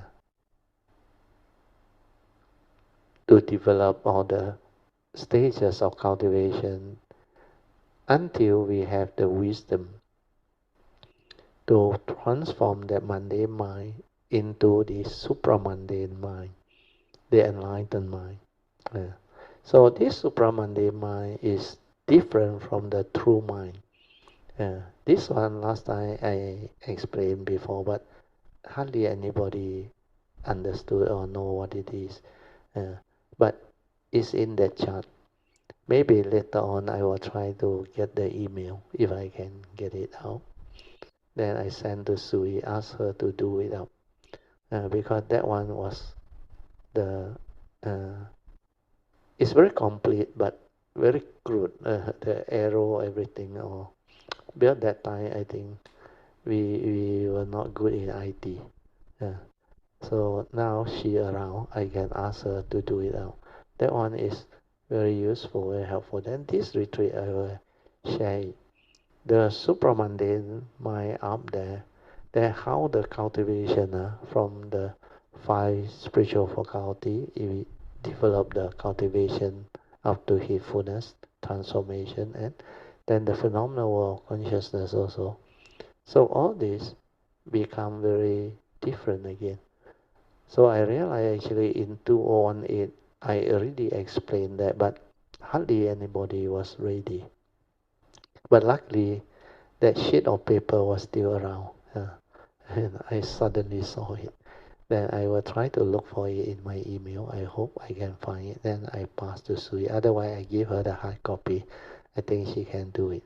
develop all the stages of cultivation until we have the wisdom to transform that mundane mind into the supramundane mind, the enlightened mind. So this supramundane mind is different from the true mind. This one last time I explained before, but hardly anybody understood or know what it is. But it's in the chart. Maybe later on I will try to get the email if I can get it out. Then I send to Sui, ask her to do it up. Because that one was the it's very complete but very crude. The arrow, everything. Because that time I think we were not good in IT. So now she around, I can ask her to do it out. That one is very useful, very helpful. Then this retreat I will share it. The supramundane mind up there, then how the cultivation from the five spiritual faculty, if we develop the cultivation up to heedfulness, transformation, and then the phenomenal world of consciousness also. So all this become very different again. So I realized actually in 2018, I already explained that, but hardly anybody was ready. But luckily, that sheet of paper was still around, and I suddenly saw it. Then I will try to look for it in my email. I hope I can find it. Then I pass to Sui. Otherwise, I give her the hard copy. I think she can do it.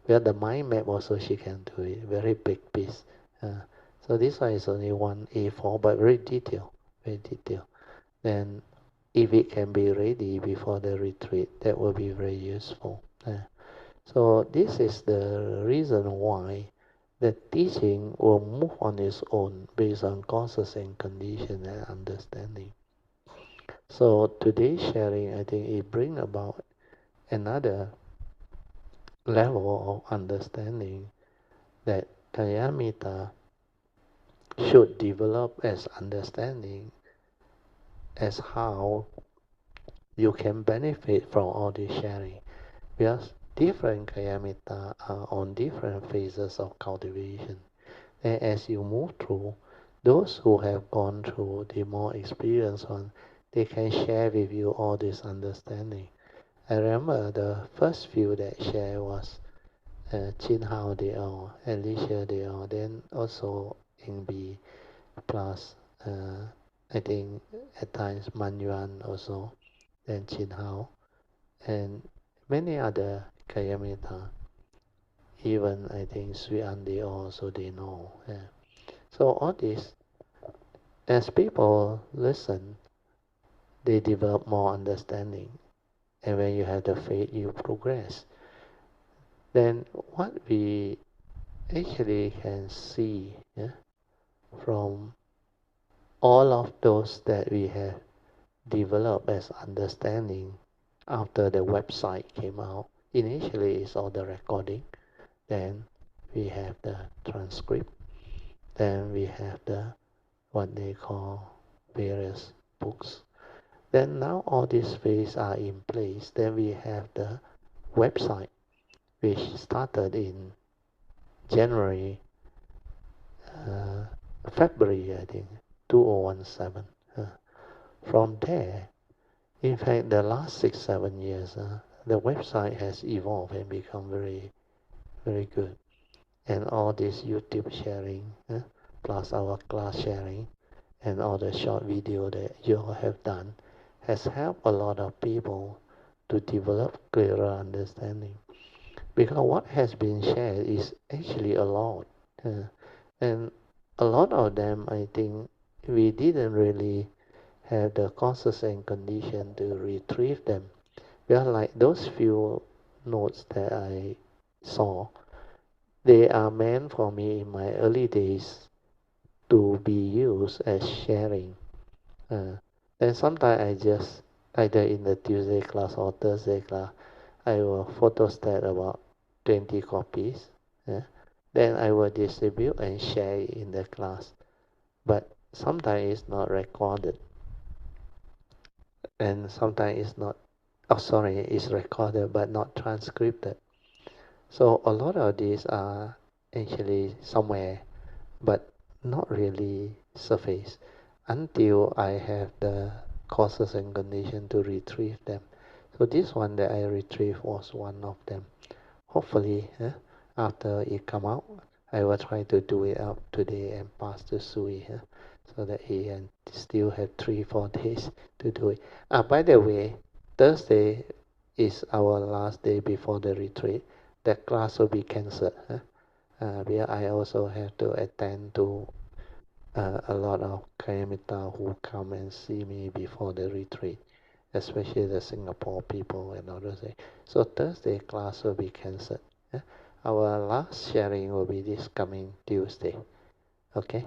Well, the mind map also she can do it. Very big piece. So this one is only one A4, but very detailed. Very detailed. Then if it can be ready before the retreat, that will be very useful. So this is the reason why the teaching will move on its own based on causes and condition and understanding. So today's sharing, I think it brings about another level of understanding that Kayamita should develop as understanding as how you can benefit from all this sharing. Because different Kayamita are on different phases of cultivation. And as you move through, those who have gone through the more experienced one, they can share with you all this understanding. I remember the first few that share was Chin Hao they all, Alicia they all, then also Ing B plus I think at times Man Yuan also, then Chin Hao, and many other Kayamita. Even I think Sui An they also they know. So all this, as people listen, they develop more understanding. And when you have the faith, you progress. Then what we actually can see from all of those that we have developed as understanding after the website came out, initially it's all the recording, then we have the transcript, then we have the what they call various books. Then now all these phases are in place. Then we have the website, which started in January, February, I think. 2017. From there, in fact, the last 6-7 years, the website has evolved and become very, very good. And all this YouTube sharing, plus our class sharing, and all the short video that you all have done, has helped a lot of people to develop clearer understanding. Because what has been shared is actually a lot. And a lot of them, I think, we didn't really have the causes and condition to retrieve them. Because like those few notes that I saw, they are meant for me in my early days to be used as sharing. And sometimes I just, either in the Tuesday class or Thursday class, I will photostat about 20 copies. Then I will distribute and share it in the class. But sometimes it's not recorded. And sometimes it's not, it's recorded but not transcribed. So a lot of these are actually somewhere, but not really surface until I have the causes and condition to retrieve them. So this one that I retrieved was one of them. Hopefully, after it come out, I will try to do it up today and pass to Sui, so that he can still have 3-4 days to do it. By the way, Thursday is our last day before the retreat. That class will be cancelled. Where I also have to attend to a lot of Kayamita who come and see me before the retreat, especially the Singapore people and others. So Thursday class will be cancelled. Our last sharing will be this coming Tuesday. Okay?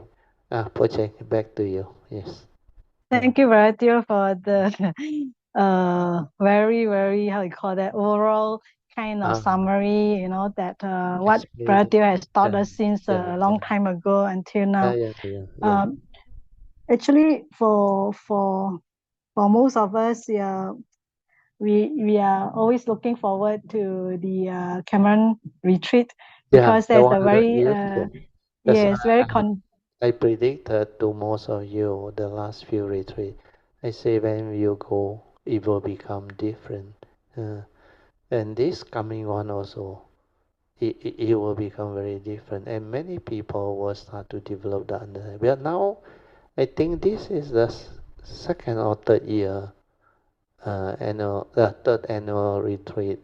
Poh Cheng, back to you. Yes. Thank you, Varatio, for the very, very, how you call that, overall kind of summary, that what Varatio has taught us since a long time ago until now. Actually, for most of us, we are always looking forward to the Cameron retreat, because there's a very I predicted to most of you the last few retreats. I say when you go, it will become different. And this coming one also, it will become very different. And many people will start to develop the understanding. But now, I think this is the second or third year, third annual retreat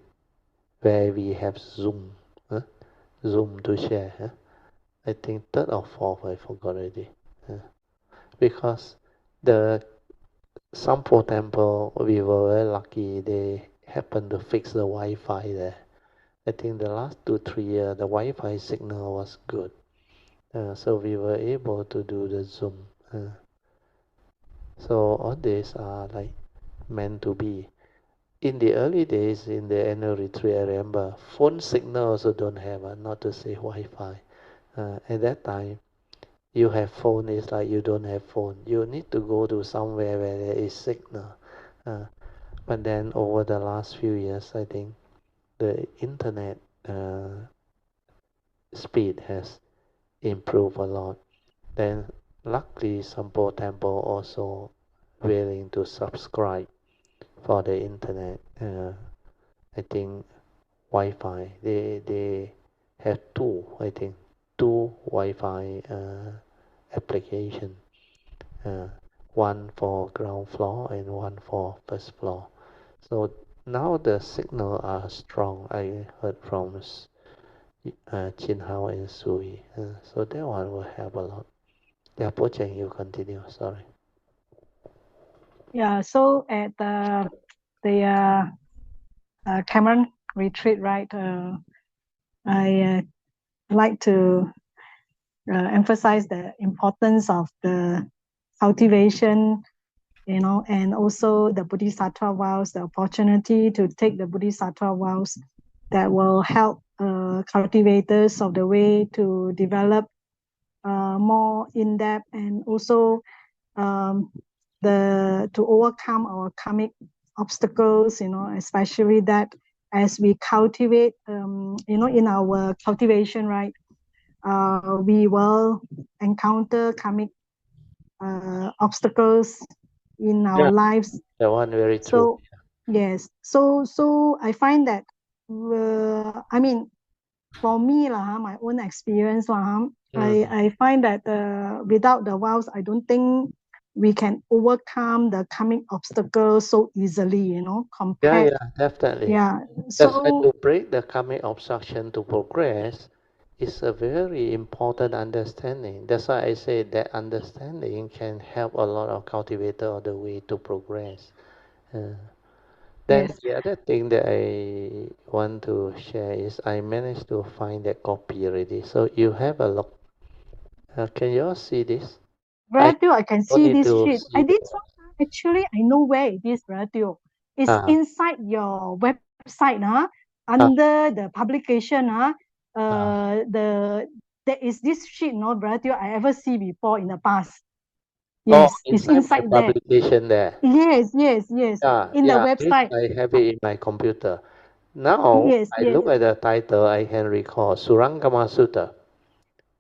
where we have Zoom to share. I think third or fourth, I forgot already. Because the Sampo temple, we were very lucky. They happened to fix the Wi-Fi there. I think the last 2-3 years, the Wi-Fi signal was good. So we were able to do the Zoom. So all these are like meant to be. In the early days, in the annual retreat, I remember phone signal also don't have, not to say Wi-Fi. At that time, you have phone, it's like you don't have phone. You need to go to somewhere where there is signal. But then over the last few years, I think the internet speed has improved a lot. Then luckily Sampo Temple also willing to subscribe for the internet. I think Wi-Fi. They have two Wi-Fi application. One for ground floor and one for first floor. So now the signal are strong. I heard from Chin Hao and Sui. So that one will help a lot. Yeah, Poh Cheng, you continue. Sorry. Yeah, so at the Cameron retreat, right? I like to emphasize the importance of the cultivation, and also the Bodhisattva vows, the opportunity to take the Bodhisattva vows that will help cultivators of the way to develop more in-depth, and also to overcome our karmic obstacles, especially that as we cultivate, in our cultivation, right, we will encounter karmic obstacles in our lives. That one very true. So yes, so I find that I mean, for me my own experience I find that without the vows, I don't think we can overcome the coming obstacles so easily, compared. Yeah, definitely. Yeah. That's why So to break the karmic obstruction to progress is a very important understanding. That's why I say that understanding can help a lot of cultivator of the way to progress. Then yes. the other thing that I want to share is I managed to find that copy already. So you have a look. Can you all see this? I can don't see need this to sheet. see the. Actually, I know where it is, radio. It's Ah, inside your website, ah, under the publication, ah. there is this sheet, radio I ever see before in the past. Oh, Yes, it's inside my inside there. publication there. Yes, in the Yeah, this website. I have it in my computer. Now Yes, I look yes. at the title, I can recall Surangama Sutta,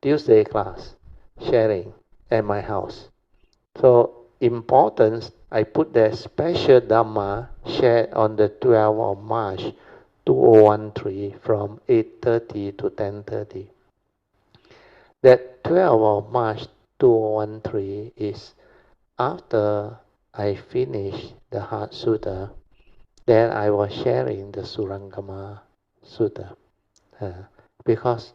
Tuesday class, sharing at my house. So importance, I put the special Dhamma shared on the 12th of March 2013 from 8:30 to 10:30. That 12th of March 2013 is after I finished the Heart Sutra, then I was sharing the Surangama Sutta. Because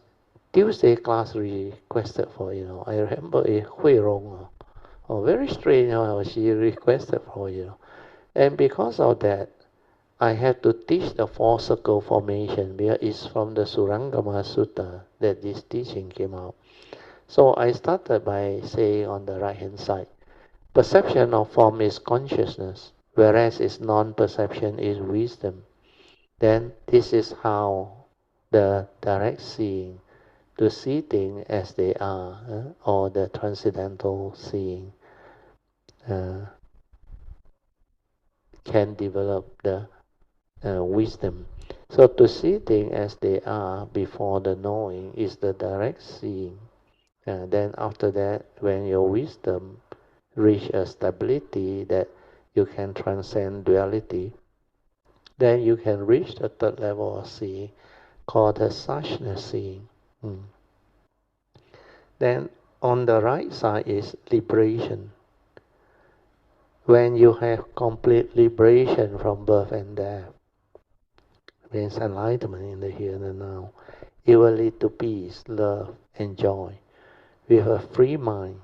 Tuesday class requested for, I remember a Hui Rong, very strange, she requested for, And because of that, I had to teach the four circle formation because it's from the Surangama Sutta that this teaching came out. So I started by saying on the right hand side, perception of form is consciousness, whereas its non-perception is wisdom. Then this is how the direct seeing, to see things as they are, or the transcendental seeing, can develop the wisdom. So to see things as they are before the knowing is the direct seeing. Then after that, when your wisdom reach a stability that you can transcend duality, then you can reach the third level of seeing called the suchness seeing. Then on the right side is liberation. When you have complete liberation from birth and death, means enlightenment in the here and the now, it will lead to peace, love, and joy. With a free mind,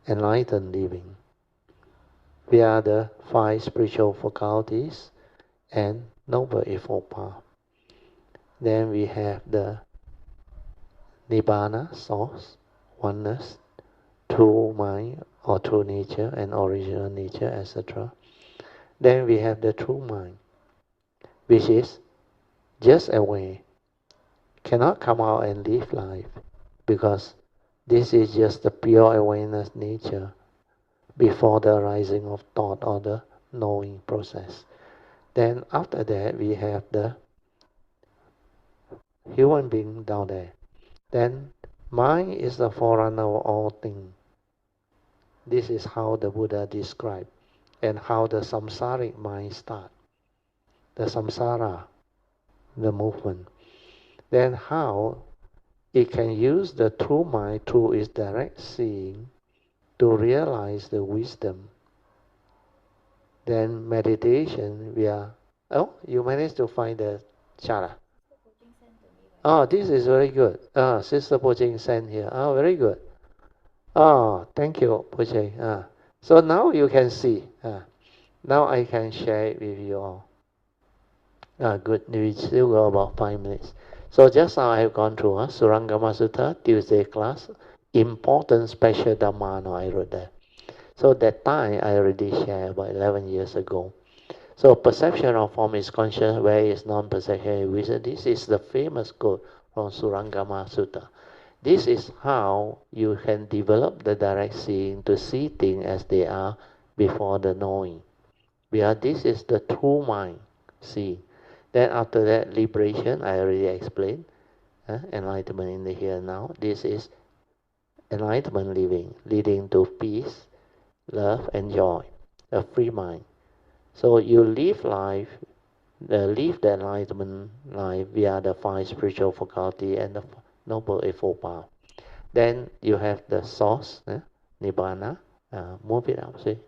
enlightened living. We are the five spiritual faculties and noble eightfold path. Then we have the Nibbana, source, oneness, true mind or true nature and original nature, etc. Then we have the true mind, which is just aware, cannot come out and live life because this is just the pure awareness nature before the arising of thought or the knowing process. Then after that we have the human being down there. Then mind is the forerunner of all things. This is how the Buddha described and how the samsaric mind starts. The samsara, the movement. Then how it can use the true mind through its direct seeing to realize the wisdom. Then meditation, you managed to find the chart. Oh, this is very good. Sister Poh Cheng sent here. Oh, very good. Oh, thank you, Poh Cheng. So now you can see. Now I can share it with you all. Good. We still got about 5 minutes. So just now I have gone through Surangama Sutta, Tuesday class, important special Dhamma. No, I wrote that. So that time I already shared about 11 years ago. So perception of form is conscious, where is non-perception is wisdom. This is the famous quote from Surangama Sutta. This is how you can develop the direct seeing to see things as they are before the knowing. Because this is the true mind seeing. Then after that, liberation, I already explained. Enlightenment in the here and now. This is enlightenment living, leading to peace, love, and joy, a free mind. So you live the enlightenment life via the five spiritual faculty and the noble eightfold path. Then you have the source, nibbana, move it up, see.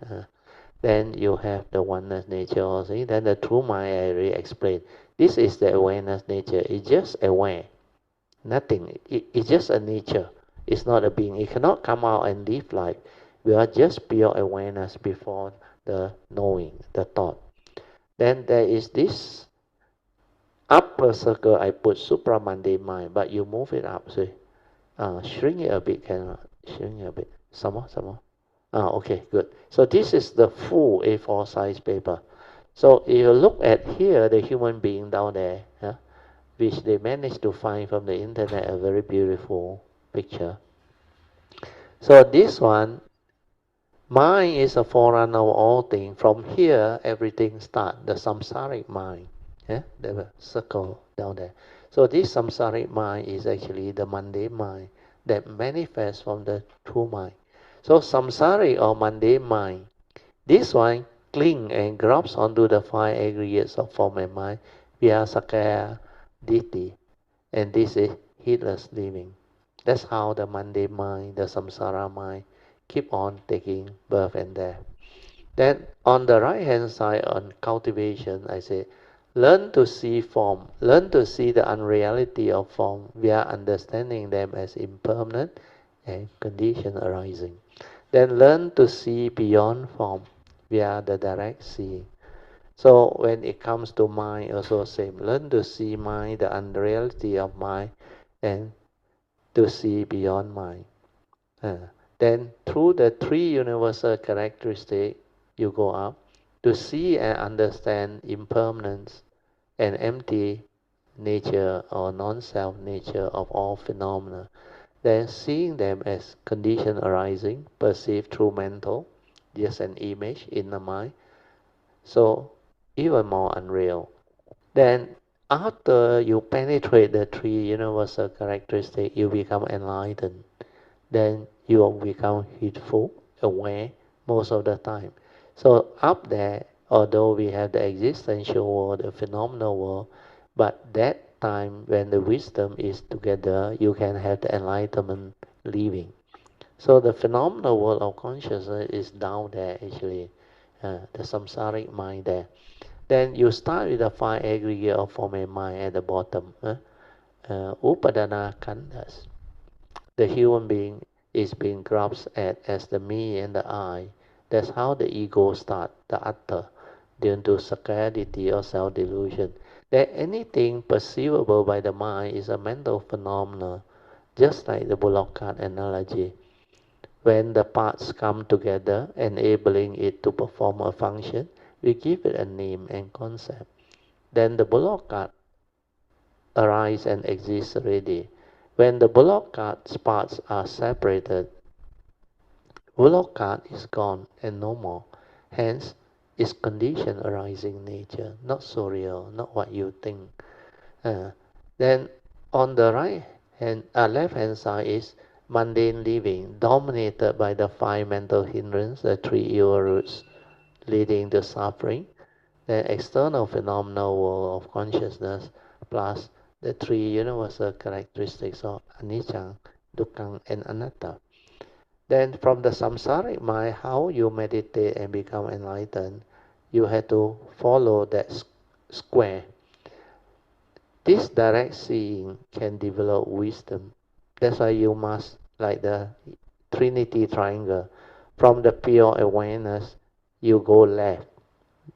Then you have the oneness nature, see. Then the true mind I already explained. This is the awareness nature. It's just aware, nothing. It's just a nature. It's not a being. It cannot come out and live life. We are just pure awareness before the knowing, the thought. Then there is this upper circle. I put supramundane mind, but you move it up, see. Shrink it a bit, can shrink it a bit. Some more, some more. Okay, good. So this is the full A4 size paper. So if you look at here, the human being down there, which they managed to find from the internet, a very beautiful picture. So this one, mind is a forerunner of all things. From here, everything starts. The samsaric mind, the circle down there. So this samsaric mind is actually the mundane mind that manifests from the true mind. So samsaric or mundane mind, this one cling and grabs onto the five aggregates of form and mind via sakaya ditthi, and this is heedless living. That's how the mundane mind, the samsara mind, keep on taking birth and death. Then on the right hand side on cultivation, I say, learn to see form, learn to see the unreality of form via understanding them as impermanent and condition arising. Then learn to see beyond form via the direct seeing. So when it comes to mind, also same. Learn to see mind, the unreality of mind, and to see beyond mind. Then through the three universal characteristics, you go up to see and understand impermanence and empty nature or non-self nature of all phenomena. Then seeing them as condition arising, perceived through mental, just an image in the mind, so even more unreal. Then after you penetrate the three universal characteristics, you become enlightened. Then you will become heedful, aware most of the time. So up there, although we have the existential world, the phenomenal world, but that time when the wisdom is together, you can have the enlightenment living. So the phenomenal world of consciousness is down there actually, the samsaric mind there. Then you start with the five aggregate of form and mind at the bottom. Upadana khandhas. The human being is being grasped at as the me and the I. That's how the ego starts, the atta, due to sakayaditi or self-delusion. That anything perceivable by the mind is a mental phenomena, just like the bullock cart analogy. When the parts come together, enabling it to perform a function, we give it a name and concept. Then the bullock cart arises and exists already. When the bullock cart's parts are separated, bullock cart is gone and no more. Hence, it's condition arising nature, not so real, not what you think. Then on the left hand side is mundane living, dominated by the five mental hindrances, the three evil roots leading to suffering, the external phenomenal world of consciousness, plus the three universal characteristics of anicca, dukkha, and anatta. Then from the samsaric mind, how you meditate and become enlightened, you have to follow that square. This direct seeing can develop wisdom. That's why you must, like the Trinity triangle, from the pure awareness, you go left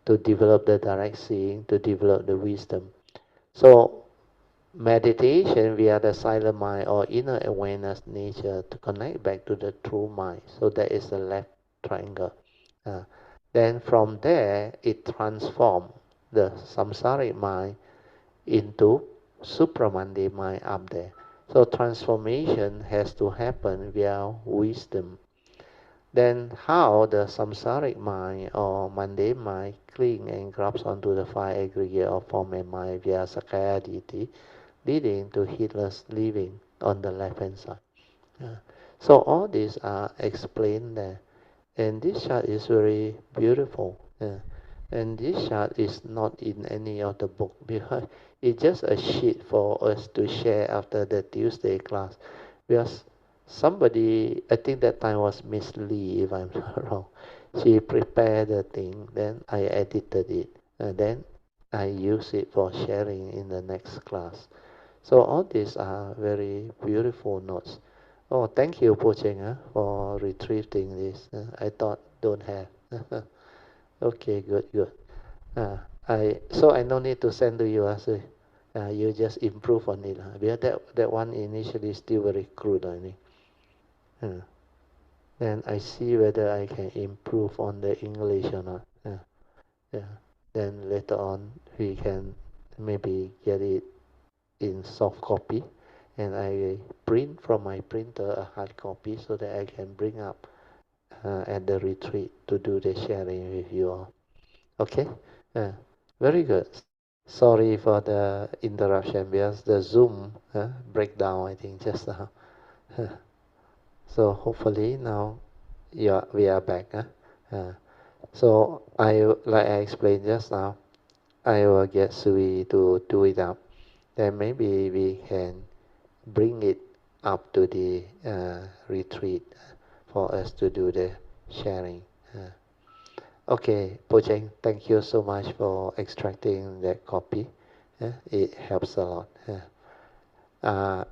to develop the direct seeing, to develop the wisdom. So meditation via the silent mind or inner awareness nature to connect back to the true mind. So that is the left triangle. Then from there, it transforms the samsaric mind into supramundane mind up there. So transformation has to happen via wisdom. Then how the samsaric mind or mundane mind cling and grabs onto the five aggregate of form and mind via sakayaditi, leading to heedless living on the left hand side. So all these are explained there. And this chart is very beautiful. And this chart is not in any of the book because it's just a sheet for us to share after the Tuesday class. Because somebody, I think that time was Miss Lee, if I'm not wrong. She prepared the thing, then I edited it, and then I use it for sharing in the next class. So all these are very beautiful notes. Oh, thank you, Po Cheng, for retrieving this. I thought don't have. Okay, good, good. I no need to send to you, so you just improve on it. Because that one initially is still very crude, I think. Then I see whether I can improve on the English or not. Yeah. Then later on we can maybe get it in soft copy, and I print from my printer a hard copy so that I can bring up at the retreat to do the sharing with you all. Okay? Uh, Very good. Sorry for the interruption because the Zoom breakdown, I think, just now. So hopefully now we are back. So like I explained just now, I will get Sui to do it up. Then maybe we can bring it up to the retreat for us to do the sharing. Okay, Po Cheng, thank you so much for extracting that copy. It helps a lot.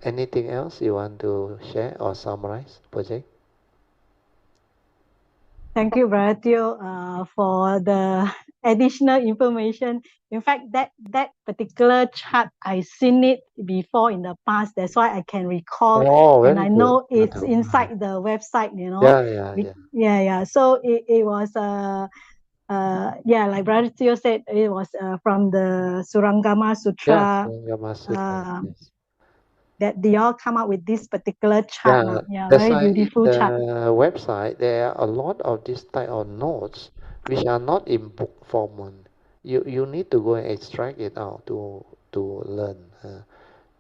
Anything else you want to share or summarize, Po Cheng? Thank you, Brother Teo, for the additional information. In fact, that particular chart, I seen it before in the past. That's why I can recall, Oh, and very I good. know it's inside the website. Yeah. Yeah. So it was yeah, like Brother Teo said, it was from the Surangama Yeah, Sutra. Sangama Sutra. Um, Yes. that they all come up with this particular chart. Yeah, Yeah, that's very why in beautiful chart. the website there are a lot of this type of notes which are not in book form one. You need to go and extract it out to learn.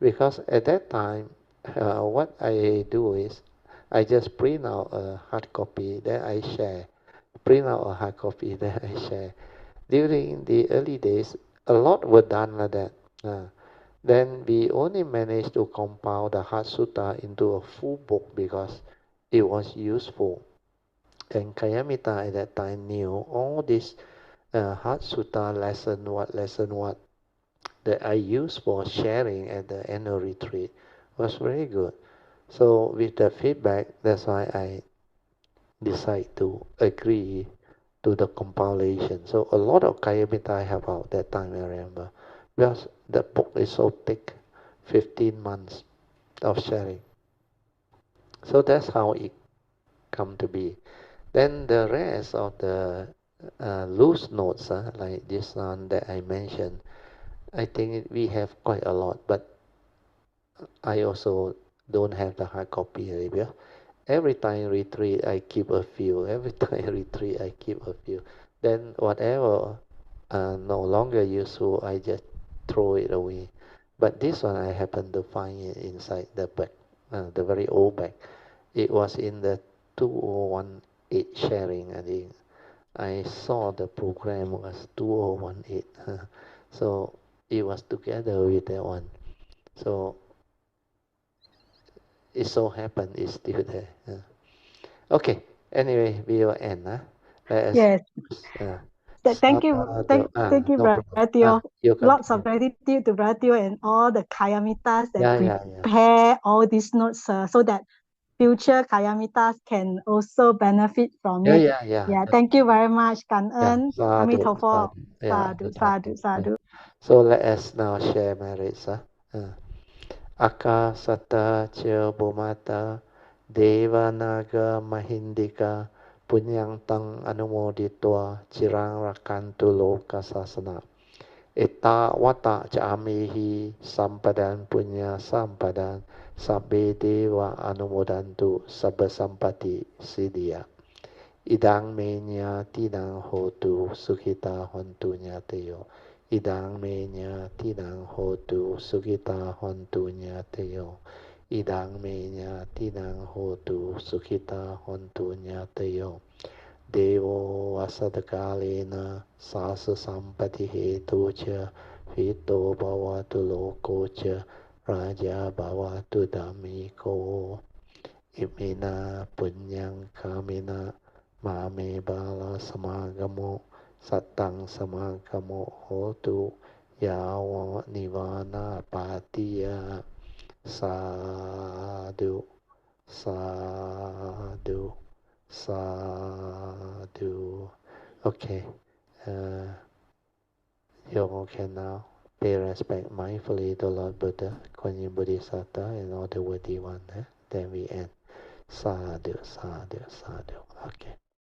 Because at that time, what I do is I just print out a hard copy, then I share. Print out a hard copy, then I share. During the early days, a lot were done like that. Then we only managed to compile the Heart Sutra into a full book because it was useful. And Kayamita at that time knew all this Heart Sutra lesson what that I used for sharing at the annual retreat was very good. So with the feedback, that's why I decide to agree to the compilation. So a lot of Kayamita I have out that time, I remember. Because the book is so thick, 15 months of sharing. So that's how it come to be. Then the rest of the loose notes, like this one that I mentioned, I think we have quite a lot, but I also don't have the hard copy because every time retreat I keep a few. Every time retreat I keep a few. Then whatever no longer useful, I just throw it away. But this one I happen to find it inside the bag, the very old bag. It was in the 2018 sharing, I think. I saw the program was 2018. So it was together with that one. So it so happened it's still there. Okay, anyway, we will end. Let us Yes. Thank you, thank you, no problem. Bratio. You Lots of continue. gratitude to Bratio and all the Kayamitas that Yeah. prepare all these notes so that future Kayamitas can also benefit from it. Yeah, thank you very much. 感 Yeah, 恩，阿弥 sadhu, 陀佛，sadhu. Yeah, 萨土萨土 sadhu. 萨土。So let us now share merits. Aka Sata Chil Bhumata Devanaga Mahindika Punyang Tang Anumoditwa Chirang Rakantu Loka Sasana Etta Wata Chamihi Sampadan Punya Sampadan Sabbe Deva Anumodantu Sabba Sampati Siddhya Idang menya tinang hotu sukita hontu nyateyo. Idang menya tinang hotu sukita hontu nyateyo. idang me tinang hotu sukhita hontu nyatayo devo vasadkalena sasa sampati hetu cha hito bhavatu loko cha raja bhavatu dhammiko imina punyang kamina mame bala samagamo satang samagamo hotu yawa nivana patiya sadhu sadhu sadhu. Okay, you all can now pay respect mindfully to Lord Buddha, Kuan Yin Bodhisattva, and all the worthy one. Then we end. Sadhu, sadhu, sadhu. Okay.